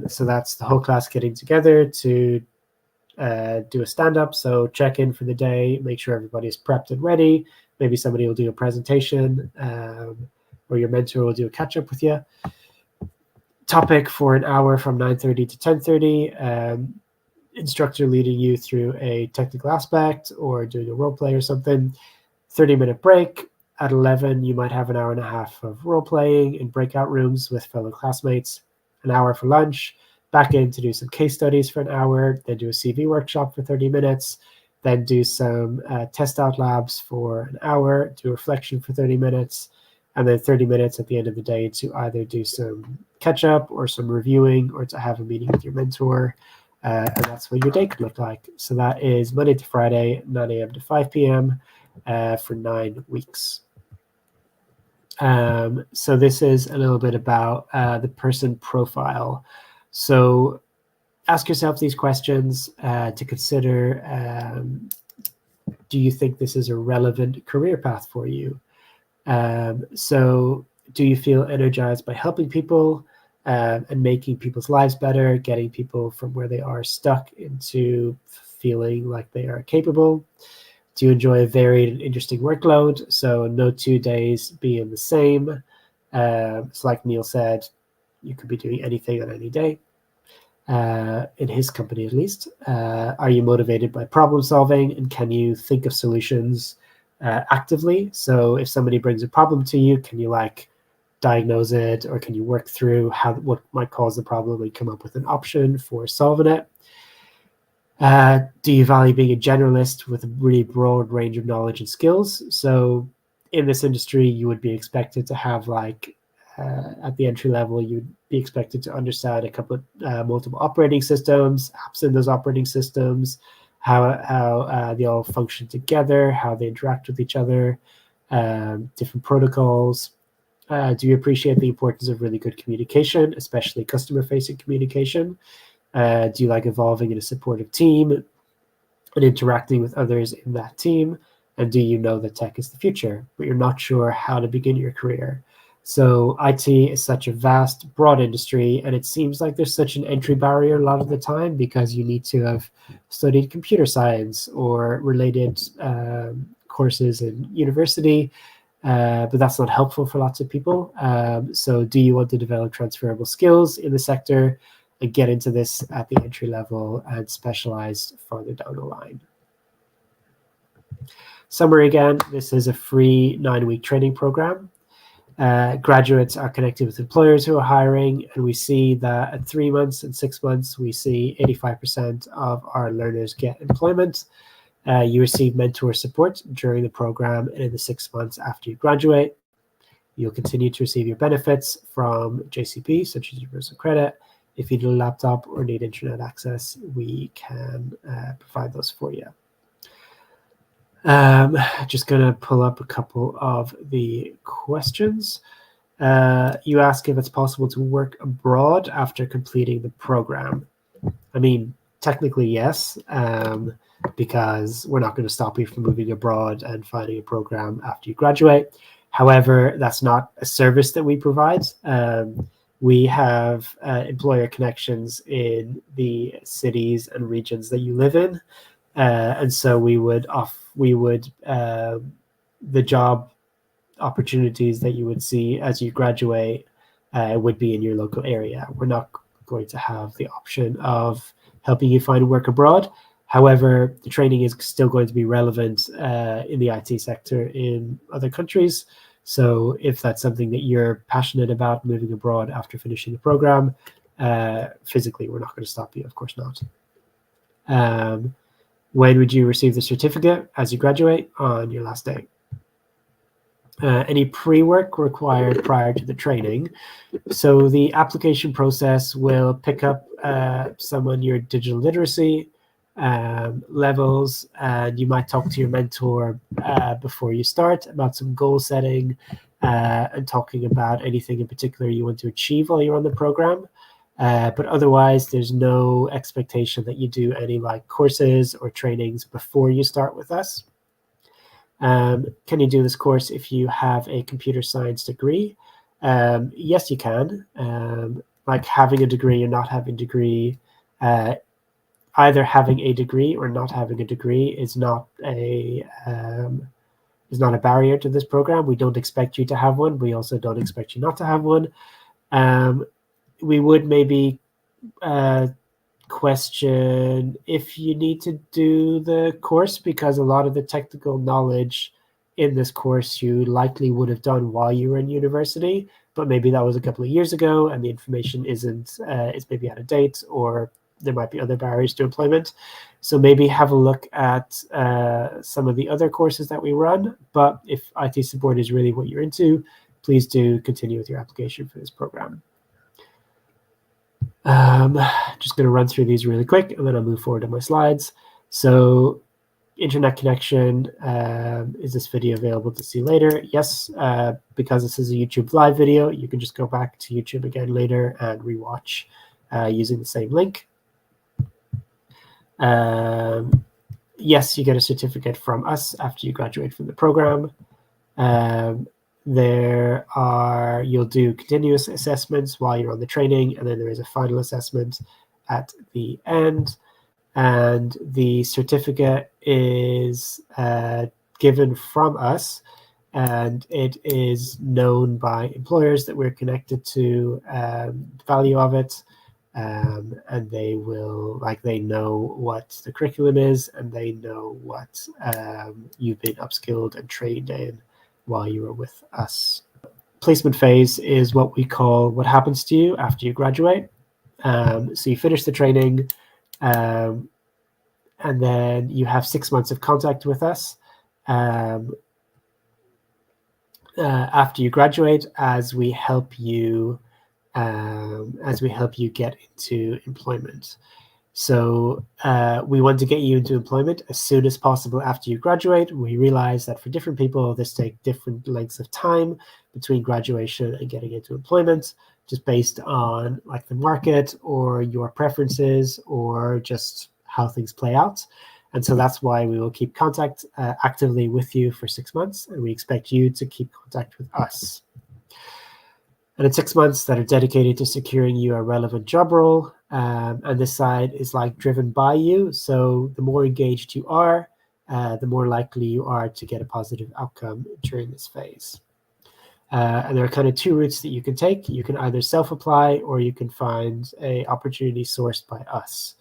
So that's the whole class getting together to do a stand-up. So check in for the day, make sure everybody's prepped and ready. Maybe somebody will do a presentation or your mentor will do a catch-up with you. Topic for an hour from 9:30 to 10:30. Instructor leading you through a technical aspect or doing a role play or something. 30-minute break. At 11, you might have an hour and a half of role playing in breakout rooms with fellow classmates. An hour for lunch. Back in to do some case studies for an hour. Then do a CV workshop for 30 minutes. Then do some test out labs for an hour. Do reflection for 30 minutes. And then 30 minutes at the end of the day to either do some catch up or some reviewing or to have a meeting with your mentor. And that's what your day could look like. So that is Monday to Friday, 9 a.m. to 5 p.m. For 9 weeks. So this is a little bit about the person profile. So ask yourself these questions to consider, do you think this is a relevant career path for you? So do you feel energized by helping people and making people's lives better, getting people from where they are stuck into feeling like they are capable? Do you enjoy a varied and interesting workload? So no 2 days being the same. It's like Neil said, you could be doing anything on any day, in his company at least. Are you motivated by problem solving, and can you think of solutions actively? So if somebody brings a problem to you, can you diagnose it, or can you work through what might cause the problem and come up with an option for solving it? Do you value being a generalist with a really broad range of knowledge and skills? So in this industry, you would be expected to have at the entry level, you'd be expected to understand a couple of multiple operating systems, apps in those operating systems, how they all function together, how they interact with each other, different protocols. Do you appreciate the importance of really good communication, especially customer-facing communication? Do you like evolving in a supportive team and interacting with others in that team? And do you know that tech is the future, but you're not sure how to begin your career? So IT is such a vast, broad industry, and it seems like there's such an entry barrier a lot of the time because you need to have studied computer science or related courses in university, but that's not helpful for lots of people. So do you want to develop transferable skills in the sector and get into this at the entry level and specialize farther down the line? Summary again, this is a free 9-week training program. Graduates are connected with employers who are hiring, and we see that at 3 months and 6 months, we see 85% of our learners get employment. You receive mentor support during the program and in the 6 months after you graduate. You'll continue to receive your benefits from JCP, such as Universal Credit, If you need a laptop or need internet access, we can provide those for you. Just going to pull up a couple of the questions. You ask if it's possible to work abroad after completing the program. I mean, technically, yes, because we're not going to stop you from moving abroad and finding a program after you graduate. However, that's not a service that we provide. We have employer connections in the cities and regions that you live in. And so the job opportunities that you would see as you graduate would be in your local area. We're not going to have the option of helping you find work abroad. However, the training is still going to be relevant in the IT sector in other countries. So if that's something that you're passionate about, moving abroad after finishing the program, physically, we're not going to stop you, of course not. When would you receive the certificate? As you graduate, on your last day. Any pre-work required prior to the training. So the application process will pick up some on your digital literacy levels, and you might talk to your mentor before you start about some goal setting and talking about anything in particular you want to achieve while you're on the program. But otherwise, there's no expectation that you do any like courses or trainings before you start with us. Can you do this course if you have a computer science degree? Yes, you can. Like having a degree or not having a degree, either having a degree or not having a degree is not a barrier to this program. We don't expect you to have one. We also don't expect you not to have one. We would maybe question if you need to do the course, because a lot of the technical knowledge in this course you likely would have done while you were in university, but maybe that was a couple of years ago and the information isn't it's maybe out of date, or there might be other barriers to employment. So maybe have a look at some of the other courses that we run. But if IT support is really what you're into, please do continue with your application for this program. Just going to run through these really quick, and then I'll move forward to my slides. So internet connection, is this video available to see later? Yes, because this is a YouTube live video, you can just go back to YouTube again later and rewatch using the same link. Yes, you get a certificate from us after you graduate from the program. You'll do continuous assessments while you're on the training, and then there is a final assessment at the end. And the certificate is given from us, and it is known by employers that we're connected to the value of it. And they know what the curriculum is, and they know what you've been upskilled and trained in while you were with us. Placement phase is what we call what happens to you after you graduate. So you finish the training, and then you have 6 months of contact with us after you graduate, as we help you get into employment. So we want to get you into employment as soon as possible after you graduate. We realize that for different people, this takes different lengths of time between graduation and getting into employment, just based on like the market or your preferences or just how things play out. And so that's why we will keep contact actively with you for 6 months, and we expect you to keep contact with us. And it's 6 months that are dedicated to securing you a relevant job role. And this side is like driven by you. So the more engaged you are, the more likely you are to get a positive outcome during this phase. And there are kind of two routes that you can take. You can either self-apply, or you can find an opportunity sourced by us.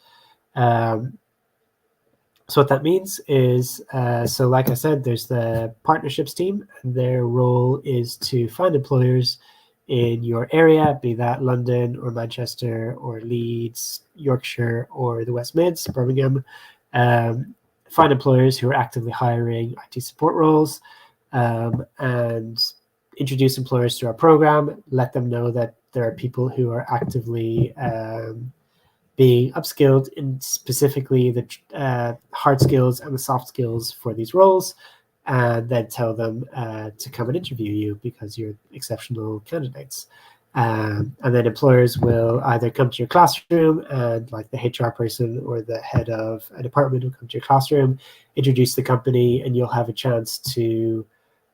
So what that means is, so like I said, there's the partnerships team, and their role is to find employers in your area, be that London or Manchester or Leeds, Yorkshire, or the West Mids, Birmingham. Find employers who are actively hiring IT support roles, and introduce employers to our program, let them know that there are people who are actively being upskilled in specifically the hard skills and the soft skills for these roles, and then tell them to come and interview you because you're exceptional candidates. And then employers will either come to your classroom, and like the HR person or the head of a department will come to your classroom, introduce the company, and you'll have a chance to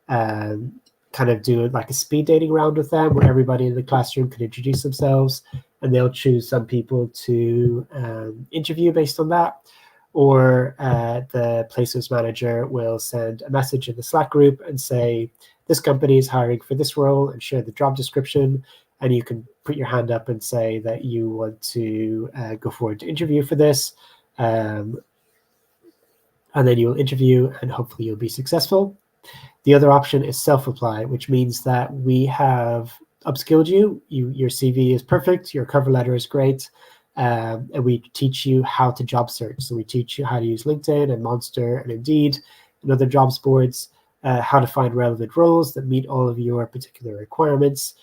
kind of do like a speed dating round with them where everybody in the classroom can introduce themselves, and they'll choose some people to interview based on that. Or the placements manager will send a message in the Slack group and say, this company is hiring for this role, and share the job description. And you can put your hand up and say that you want to go forward to interview for this. And then you'll interview, and hopefully you'll be successful. The other option is self-apply, which means that we have upskilled you. Your CV is perfect. Your cover letter is great. And we teach you how to job search. So we teach you how to use LinkedIn and Monster and Indeed and other jobs boards, how to find relevant roles that meet all of your particular requirements.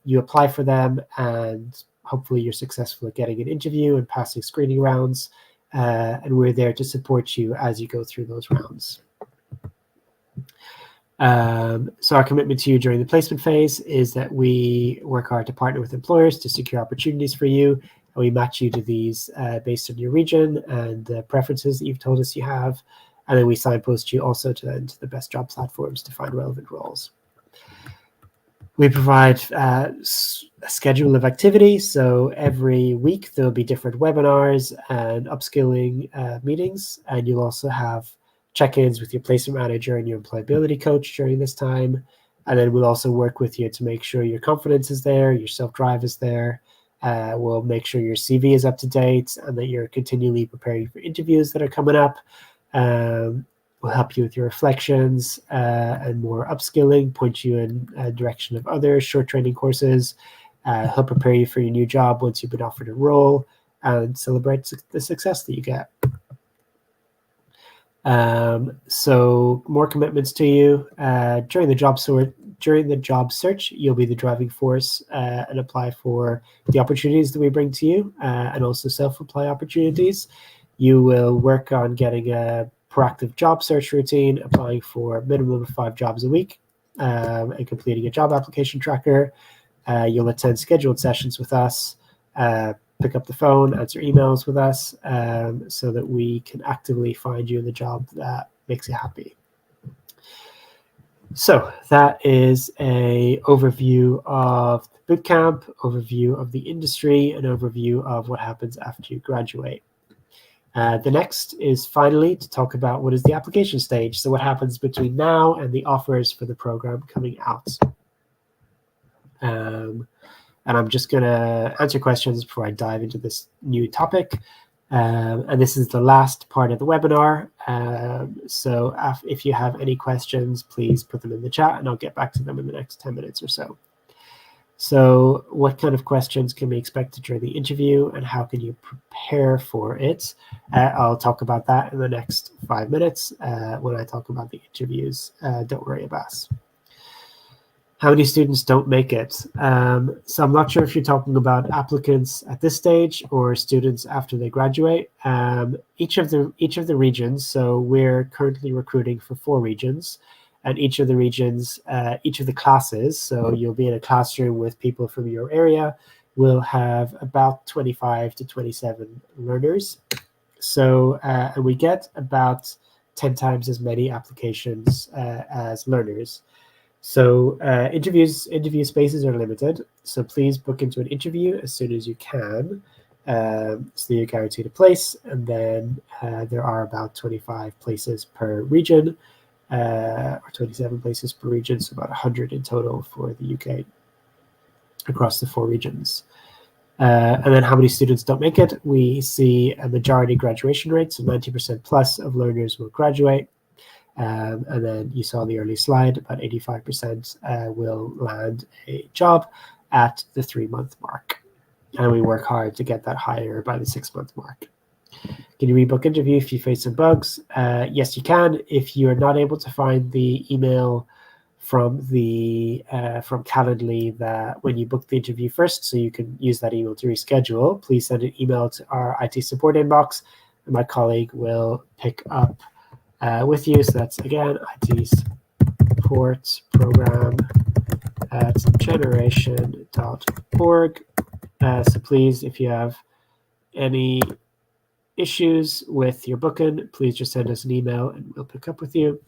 You apply for them, and hopefully you're successful at getting an interview and passing screening rounds. And we're there to support you as you go through those rounds. So our commitment to you during the placement phase is that we work hard to partner with employers to secure opportunities for you. And we match you to these based on your region and the preferences that you've told us you have. And then we signpost you also to the best job platforms to find relevant roles. We provide a schedule of activities. So every week there'll be different webinars and upskilling meetings. And you'll also have check-ins with your placement manager and your employability coach during this time. And then we'll also work with you to make sure your confidence is there, your self-drive is there. We'll make sure your CV is up to date and that you're continually preparing for interviews that are coming up. We'll help you with your reflections and more upskilling, point you in a direction of other short training courses, help prepare you for your new job once you've been offered a role, and celebrate the success that you get. So more commitments to you during the job search. You'll be the driving force and apply for the opportunities that we bring to you, and also self-apply opportunities. You will work on getting a proactive job search routine, applying for a minimum of 5 jobs a week, and completing a job application tracker. You'll attend scheduled sessions with us, pick up the phone, answer emails with us, so that we can actively find you the job that makes you happy. So that is an overview of the bootcamp, overview of the industry, an overview of what happens after you graduate. The next is finally to talk about what is the application stage. So what happens between now and the offers for the program coming out. And I'm just going to answer questions before I dive into this new topic. And this is the last part of the webinar. So if you have any questions, please put them in the chat and I'll get back to them in the next 10 minutes or so. So what kind of questions can be expected during the interview and how can you prepare for it? I'll talk about that in the next 5 minutes when I talk about the interviews. Don't worry about it. How many students don't make it? So I'm not sure if you're talking about applicants at this stage or students after they graduate. Each of the regions, so we're currently recruiting for 4 regions, and each of the regions, each of the classes, so you'll be in a classroom with people from your area, will have about 25 to 27 learners. So and we get about 10 times as many applications as learners. So interview spaces are limited, so please book into an interview as soon as you can, so you're guaranteed a place, and then there are about 25 places per region, or 27 places per region, so about 100 in total for the UK across the 4 regions. And then how many students don't make it? We see a majority graduation rate, so 90% plus of learners will graduate. And then you saw the early slide, about 85% will land a job at the 3-month mark. And we work hard to get that higher by the 6-month mark. Can you rebook interview if you face some bugs? Yes, you can. If you're not able to find the email from Calendly that when you book the interview first, so you can use that email to reschedule, please send an email to our IT support inbox, and my colleague will pick up with you. So that's, again, IT support program at generation.org. So please, if you have any issues with your booking, please just send us an email and we'll pick up with you.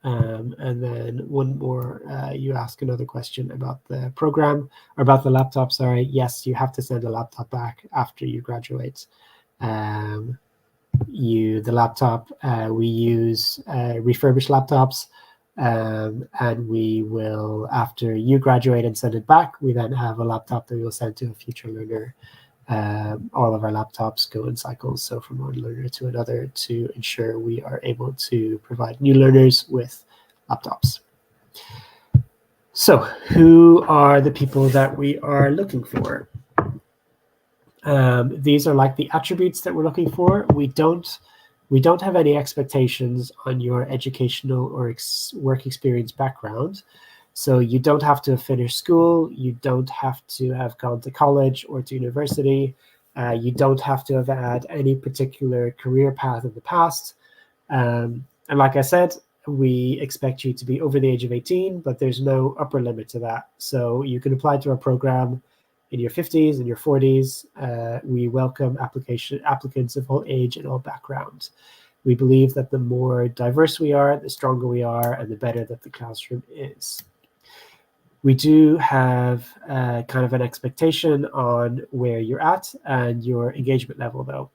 And then one more, you ask another question about the program, or about the laptop, sorry. Yes, you have to send a laptop back after you graduate. The laptop, we use refurbished laptops, and we will, after you graduate and send it back, we then have a laptop that we will send to a future learner. All of our laptops go in cycles, so from one learner to another, to ensure we are able to provide new learners with laptops. So who are the people that we are looking for? These are like the attributes that we're looking for. We don't have any expectations on your educational or work experience background. So you don't have to have finished school. You don't have to have gone to college or to university. You don't have to have had any particular career path in the past. And like I said, we expect you to be over the age of 18, but there's no upper limit to that. So you can apply to our program in your 50s and your 40s. We welcome applicants of all age and all backgrounds. We believe that the more diverse we are, the stronger we are, and the better that the classroom is. We do have kind of an expectation on where you're at and your engagement level, though.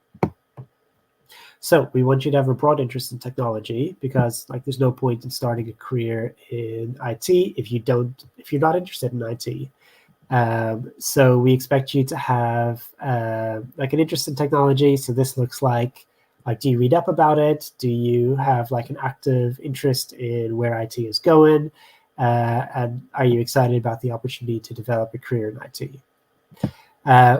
So we want you to have a broad interest in technology, because there's no point in starting a career in IT if you're not interested in IT. So we expect you to have an interest in technology. So this looks like do you read up about it? Do you have an active interest in where IT is going? And are you excited about the opportunity to develop a career in IT?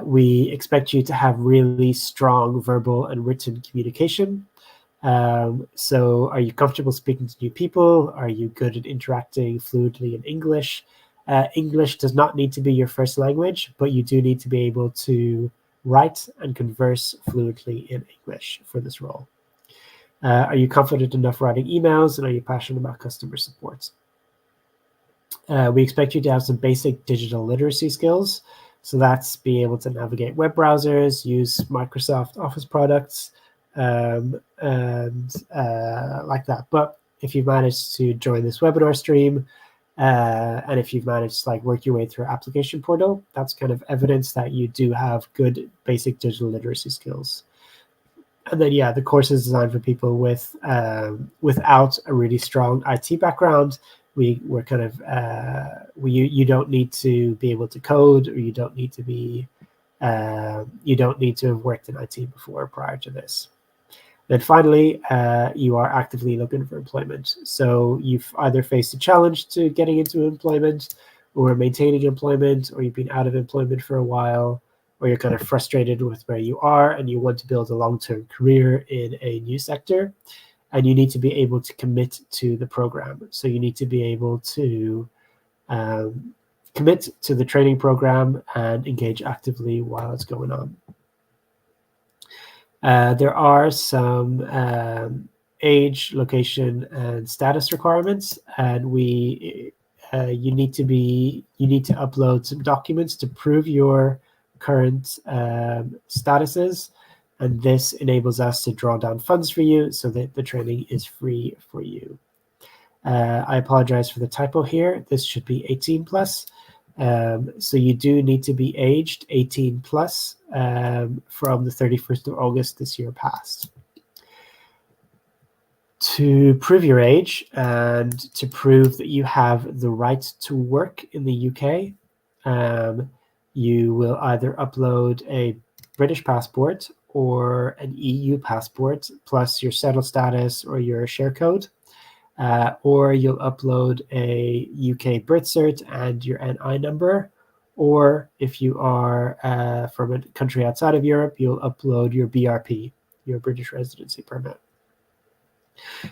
We expect you to have really strong verbal and written communication. So are you comfortable speaking to new people? Are you good at interacting fluidly in English? English does not need to be your first language, but you do need to be able to write and converse fluently in English for this role. Are you confident enough writing emails, and are you passionate about customer support? We expect you to have some basic digital literacy skills. So that's being able to navigate web browsers, use Microsoft Office products, and like that. But if you've managed to join this webinar stream, and if you've managed to work your way through our application portal, that's kind of evidence that you do have good basic digital literacy skills. And then, yeah, the course is designed for people with without a really strong IT background. We're kind of you don't need to be able to code, or you don't need to be you don't need to have worked in IT before prior to this. Then finally, you are actively looking for employment. So you've either faced a challenge to getting into employment, or maintaining employment, or you've been out of employment for a while, or you're kind of frustrated with where you are and you want to build a long-term career in a new sector. And you need to be able to commit to the program. So you need to be able to commit to the training program and engage actively while it's going on. There are some age, location, and status requirements, and you need to upload some documents to prove your current statuses. And this enables us to draw down funds for you so that the training is free for you. I apologize for the typo here. This should be 18 plus. So you do need to be aged 18 plus from the 31st of August this year past. To prove your age and to prove that you have the right to work in the UK, you will either upload a British passport or an EU passport, plus your settled status or your share code, or you'll upload a UK birth cert and your NI number, or if you are from a country outside of Europe, you'll upload your BRP, your British Residency Permit.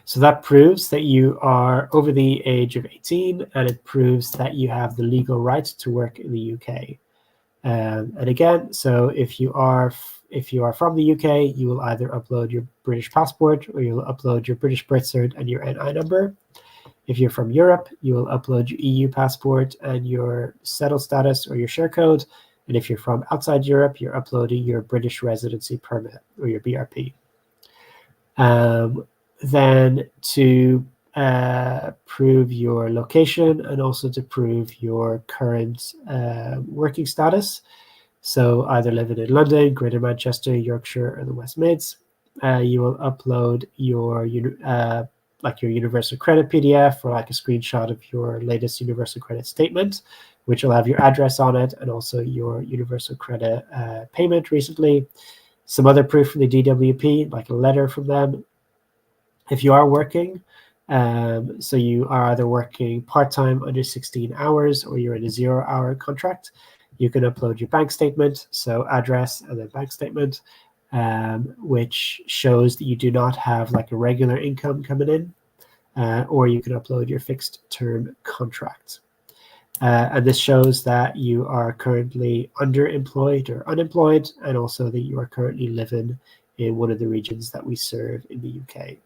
So that proves that you are over the age of 18, and it proves that you have the legal right to work in the UK. And again, so if you are from the UK, you will either upload your British passport or you'll upload your British birth cert and your NI number. If you're from Europe, you will upload your EU passport and your settled status or your share code. And if you're from outside Europe, you're uploading your British residency permit or your BRP. Then to prove your location and also to prove your current working status, so either living in London, Greater Manchester, Yorkshire, or the West Mids, you will upload your like your Universal Credit PDF or like a screenshot of your latest Universal Credit statement, which will have your address on it and also your Universal Credit payment recently. Some other proof from the DWP, like a letter from them. If you are working, so you are either working part-time under 16 hours or you're in a 0-hour contract, you can upload your bank statement, so address and then bank statement, which shows that you do not have like a regular income coming in, or you can upload your fixed term contract. And this shows that you are currently underemployed or unemployed, and also that you are currently living in one of the regions that we serve in the UK.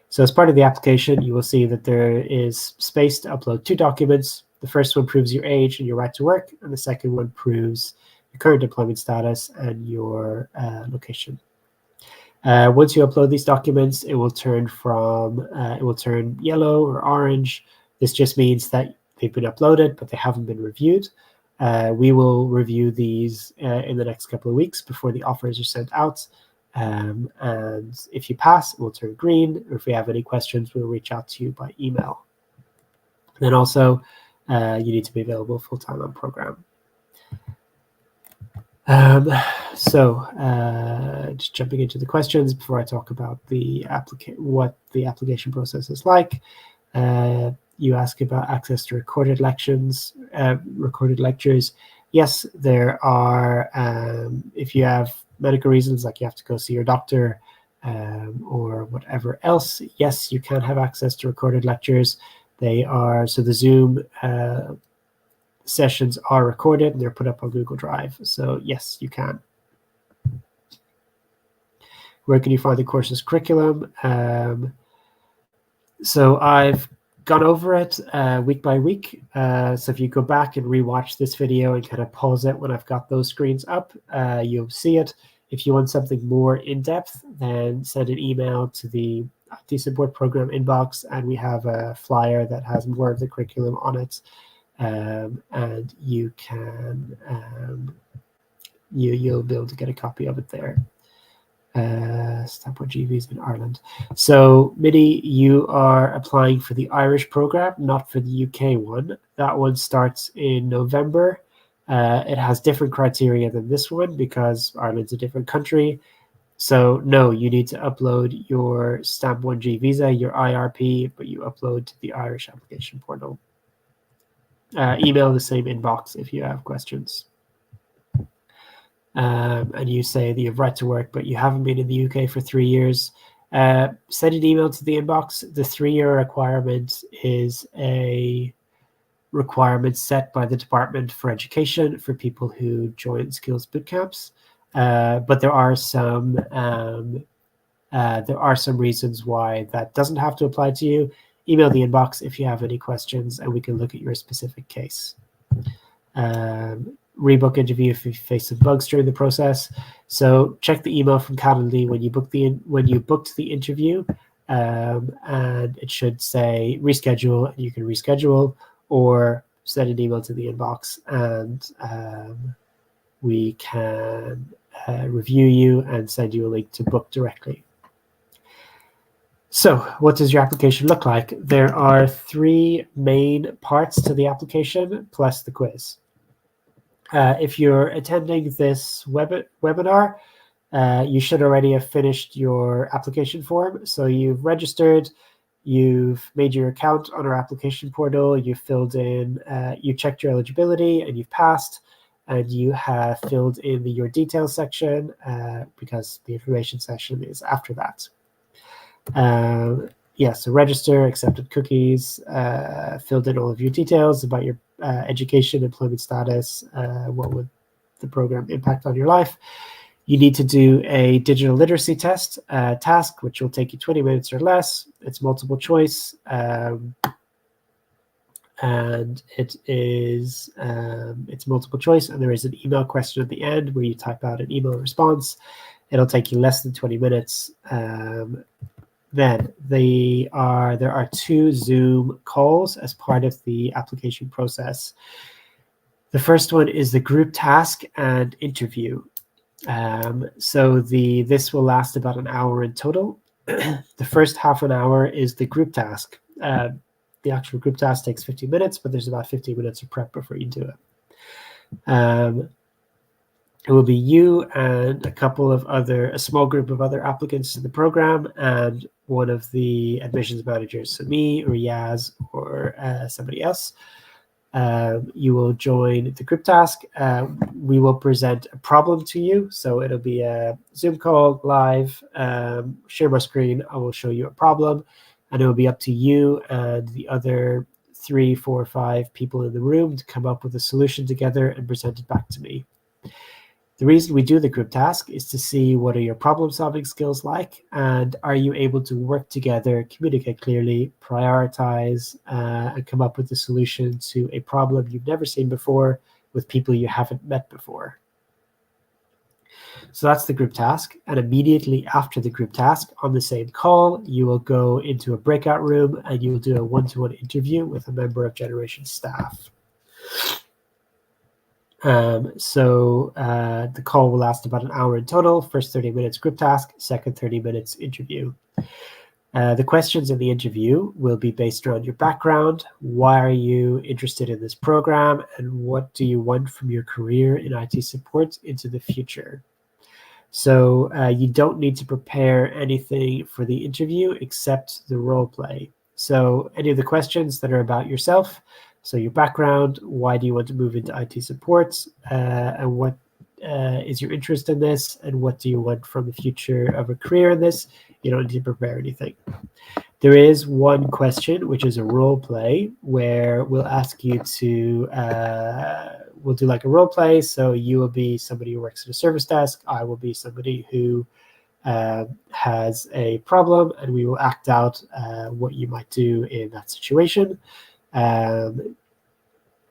So as part of the application, you will see that there is space to upload 2 documents. The first one proves your age and your right to work, and the second one proves your current employment status and your location. Once you upload these documents, it will turn yellow or orange. This just means that they've been uploaded, but they haven't been reviewed. We will review these in the next couple of weeks before the offers are sent out. And if you pass, it will turn green. Or if we have any questions, we'll reach out to you by email. Then also, you need to be available full-time on program. Just jumping into the questions before I talk about what the application process is like. You ask about access to recorded lectures. Yes, there are. If you have medical reasons, like you have to go see your doctor or whatever else, yes, you can have access to recorded lectures. So the Zoom sessions are recorded and they're put up on Google Drive. So yes, you can. Where can you find the course's curriculum? So I've gone over it week by week. So if you go back and rewatch this video and kind of pause it when I've got those screens up, you'll see it. If you want something more in-depth, then send an email to the IT support program inbox, and we have a flyer that has more of the curriculum on it. And you can you'll be able to get a copy of it there. Stamp 1G visa in Ireland. So Midi, you are applying for the Irish program, not for the UK one. That one starts in November. It has different criteria than this one because Ireland's a different country. So no, you need to upload your Stamp 1G visa, your IRP, but you upload to the Irish application portal. Email the same inbox if you have questions. And you say that you have right to work, but you haven't been in the UK for 3 years. Send an email to the inbox. The 3-year requirement is a requirement set by the Department for Education for people who join skills bootcamps. But there are some reasons why that doesn't have to apply to you. Email the inbox if you have any questions, and we can look at your specific case. Rebook interview if you face some bugs during the process. So check the email from Calendly when you booked the interview, and it should say reschedule, and you can reschedule, or send an email to the inbox, and we can review you and send you a link to book directly. So what does your application look like? There are 3 main parts to the application plus the quiz. If you're attending this webinar, you should already have finished your application form. So you've registered, you've made your account on our application portal, you've filled in, you checked your eligibility and you've passed, and you have filled in your details section because the information session is after that. so register, accepted cookies, filled in all of your details about your education, employment status, what would the program impact on your life. You need to do a digital literacy test task, which will take you 20 minutes or less. It's multiple choice. And it's multiple choice, and there is an email question at the end where you type out an email response. It'll take you less than 20 minutes. Then there are 2 Zoom calls as part of the application process. The first one is the group task and interview. So this will last about an hour in total. The first half an hour is the group task. The actual group task takes 15 minutes, but there's about 15 minutes of prep before you do it. It will be you and a small group of other applicants to the program, and one of the admissions managers, so me or Yaz or somebody else. You will join the group task. We will present a problem to you. So it'll be a Zoom call live, share my screen. I will show you a problem, and it will be up to you and the other 3, 4, 5 people in the room to come up with a solution together and present it back to me. The reason we do the group task is to see what are your problem-solving skills like, and are you able to work together, communicate clearly, prioritize, and come up with a solution to a problem you've never seen before with people you haven't met before. So that's the group task, and immediately after the group task, on the same call, you will go into a breakout room and you will do a one-to-one interview with a member of Generation staff. The call will last about an hour in total. First 30 minutes group task, second 30 minutes interview. The questions in the interview will be based around your background. Why are you interested in this program, and what do you want from your career in IT support into the future? So you don't need to prepare anything for the interview except the role play. So any of the questions that are about yourself, so your background, why do you want to move into IT support, and what is your interest in this, and what do you want from the future of a career in this? You don't need to prepare anything. There is one question, which is a role play, where we'll ask you to, we'll do like a role play. So you will be somebody who works at a service desk. I will be somebody who has a problem, and we will act out what you might do in that situation.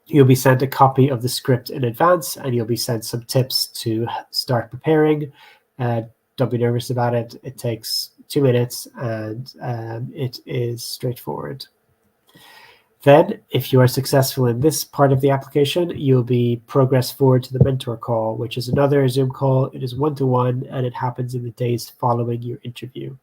You'll be sent a copy of the script in advance, and you'll be sent some tips to start preparing. Don't be nervous about it. It takes 2 minutes, and it is straightforward. Then, if you are successful in this part of the application, you'll be progressed forward to the mentor call, which is another Zoom call. It is one-to-one, and it happens in the days following your interview.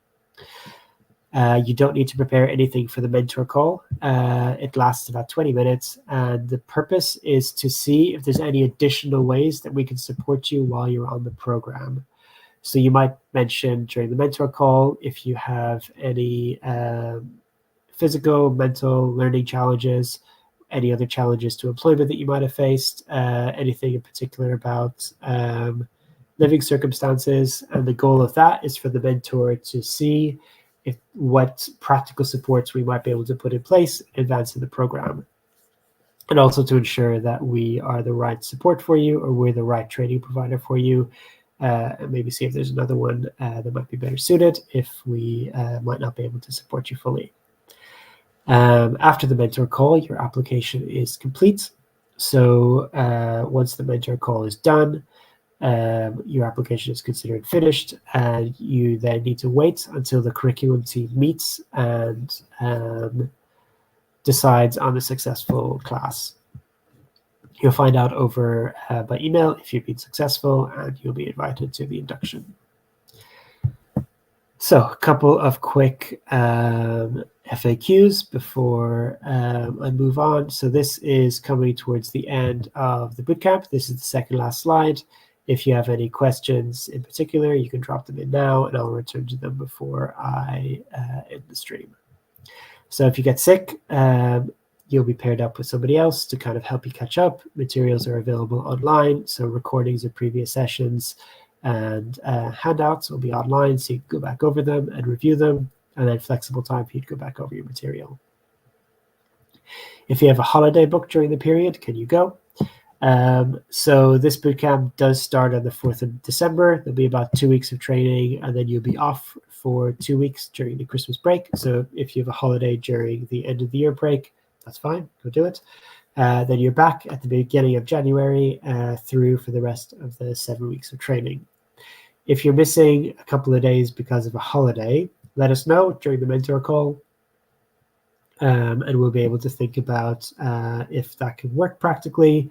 You don't need to prepare anything for the mentor call. It lasts about 20 minutes, and the purpose is to see if there's any additional ways that we can support you while you're on the program. So you might mention during the mentor call if you have any physical, mental, learning challenges, any other challenges to employment that you might have faced, anything in particular about living circumstances. And the goal of that is for the mentor to see what practical supports we might be able to put in place in advance of the program. And also to ensure that we are the right support for you, or we're the right training provider for you. And maybe see if there's another one that might be better suited if we might not be able to support you fully. After the mentor call, your application is complete. So once the mentor call is done, your application is considered finished, and you then need to wait until the curriculum team meets and decides on the successful class. You'll find out over by email if you've been successful, and you'll be invited to the induction. So a couple of quick FAQs before I move on. So this is coming towards the end of the bootcamp. This is the second last slide. If you have any questions in particular, you can drop them in now, and I'll return to them before I end the stream. So if you get sick, you'll be paired up with somebody else to kind of help you catch up. Materials are available online, so recordings of previous sessions and handouts will be online, so you can go back over them and review them. and then flexible time for you to go back over your material. If you have a holiday booked during the period, can you go? So this bootcamp does start on the 4th of December. There'll be about 2 weeks of training, and then you'll be off for 2 weeks during the Christmas break. So if you have a holiday during the end of the year break, that's fine, go do it. Then you're back at the beginning of January through for the rest of the 7 weeks of training. If you're missing a couple of days because of a holiday, let us know during the mentor call. And we'll be able to think about if that can work practically.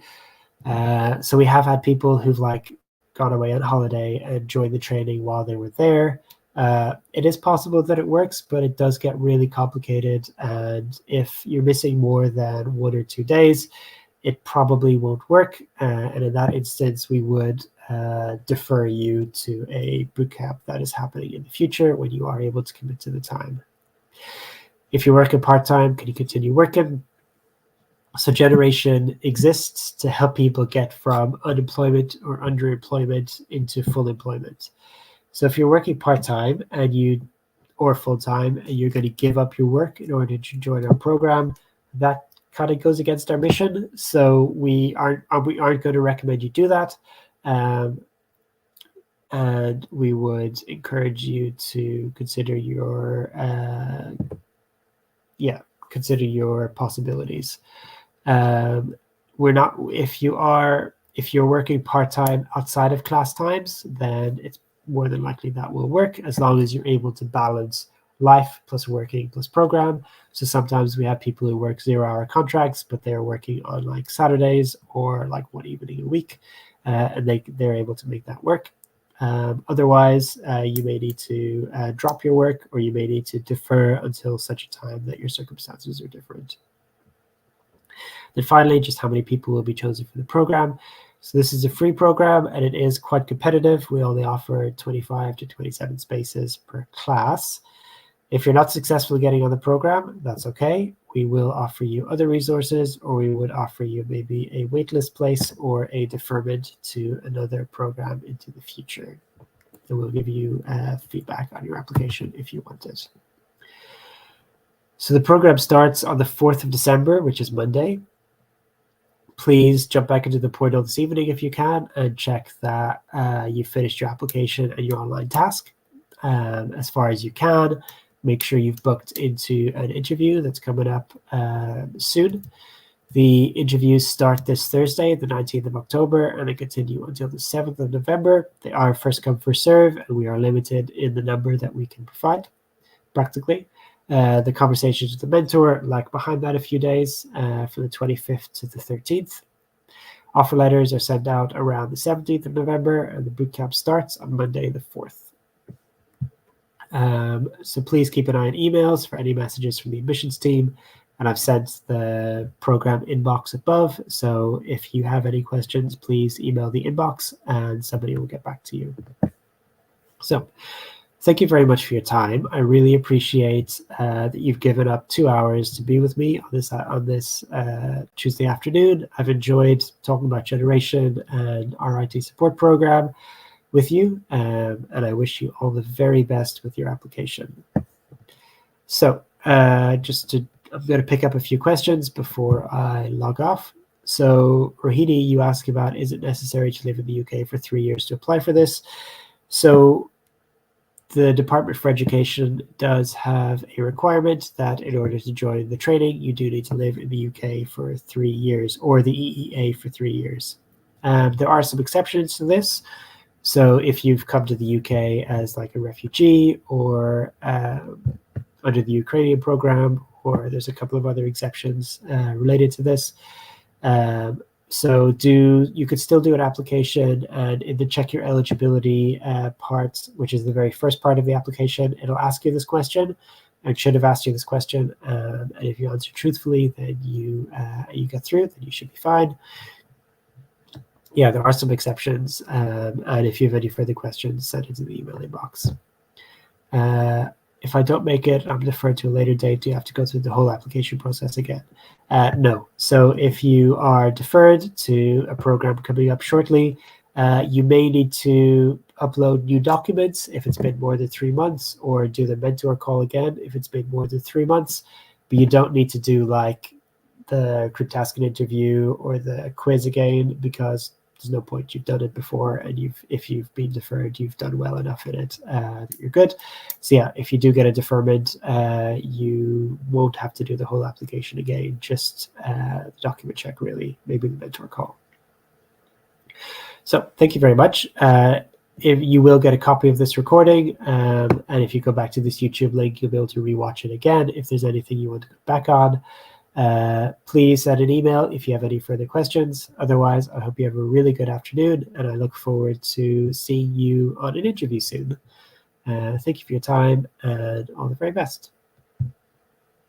So we have had people who've like gone away on holiday and joined the training while they were there. It is possible that it works, but it does get really complicated. And if you're missing more than 1 or 2 days, it probably won't work. And in that instance, we would defer you to a bootcamp that is happening in the future when you are able to commit to the time. If you're working part-time, can you continue working? So Generation exists to help people get from unemployment or underemployment into full employment. So if you're working part-time or full-time and you're going to give up your work in order to join our program, that kind of goes against our mission. So we aren't going to recommend you do that. And we would encourage you to consider your possibilities. If you're working part-time outside of class times, then it's more than likely that will work, as long as you're able to balance life plus working plus program. So sometimes we have people who work 0-hour contracts, but they're working on like Saturdays or like 1 evening a week, and they're able to make that work. Otherwise, you may need to drop your work, or you may need to defer until such a time that your circumstances are different. Then finally, just how many people will be chosen for the program. So this is a free program, and it is quite competitive. We only offer 25 to 27 spaces per class. If you're not successful getting on the program, that's okay. We will offer you other resources, or we would offer you maybe a waitlist place or a deferment to another program into the future. And we'll give you feedback on your application if you want it. So the program starts on the 4th of December, which is Monday. Please jump back into the portal this evening if you can and check that you finished your application and your online task as far as you can. Make sure you've booked into an interview that's coming up soon. The interviews start this Thursday, the 19th of October, and they continue until the 7th of November. They are first come, first serve, and we are limited in the number that we can provide, practically. The conversations with the mentor lag behind that a few days, from the 25th to the 13th. Offer letters are sent out around the 17th of November, and the bootcamp starts on Monday the 4th. So please keep an eye on emails for any messages from the admissions team, and I've sent the program inbox above. So if you have any questions, please email the inbox and somebody will get back to you. So thank you very much for your time. I really appreciate that you've given up 2 hours to be with me on this Tuesday afternoon. I've enjoyed talking about Generation and our IT support program with you, and I wish you all the very best with your application. So I'm going to pick up a few questions before I log off. So Rohini, you ask about, is it necessary to live in the UK for 3 years to apply for this? So the Department for Education does have a requirement that in order to join the training, you do need to live in the UK for 3 years, or the EEA for 3 years. There are some exceptions to this. So if you've come to the UK as like a refugee, or under the Ukrainian program, or there's a couple of other exceptions related to this. So you could still do an application, and in the check your eligibility part, which is the very first part of the application, it'll ask you this question, and should have asked you this question. And if you answer truthfully, then you get through, then you should be fine. Yeah, there are some exceptions, and if you have any further questions, send it to the email inbox. If I don't make it, I'm deferred to a later date. Do you have to go through the whole application process again? No. So if you are deferred to a program coming up shortly, you may need to upload new documents if it's been more than 3 months, or do the mentor call again if it's been more than 3 months. But you don't need to do like the Cryptasking interview or the quiz again, because there's no point. You've done it before, and if you've been deferred, you've done well enough in it that you're good. So yeah, if you do get a deferment, you won't have to do the whole application again, just the document check, really, maybe the mentor call. So thank you very much. If you will get a copy of this recording, and if you go back to this YouTube link, you'll be able to rewatch it again. If there's anything you want to go back on, please send an email if you have any further questions. Otherwise, I hope you have a really good afternoon, and I look forward to seeing you on an interview soon. Thank you for your time, and all the very best.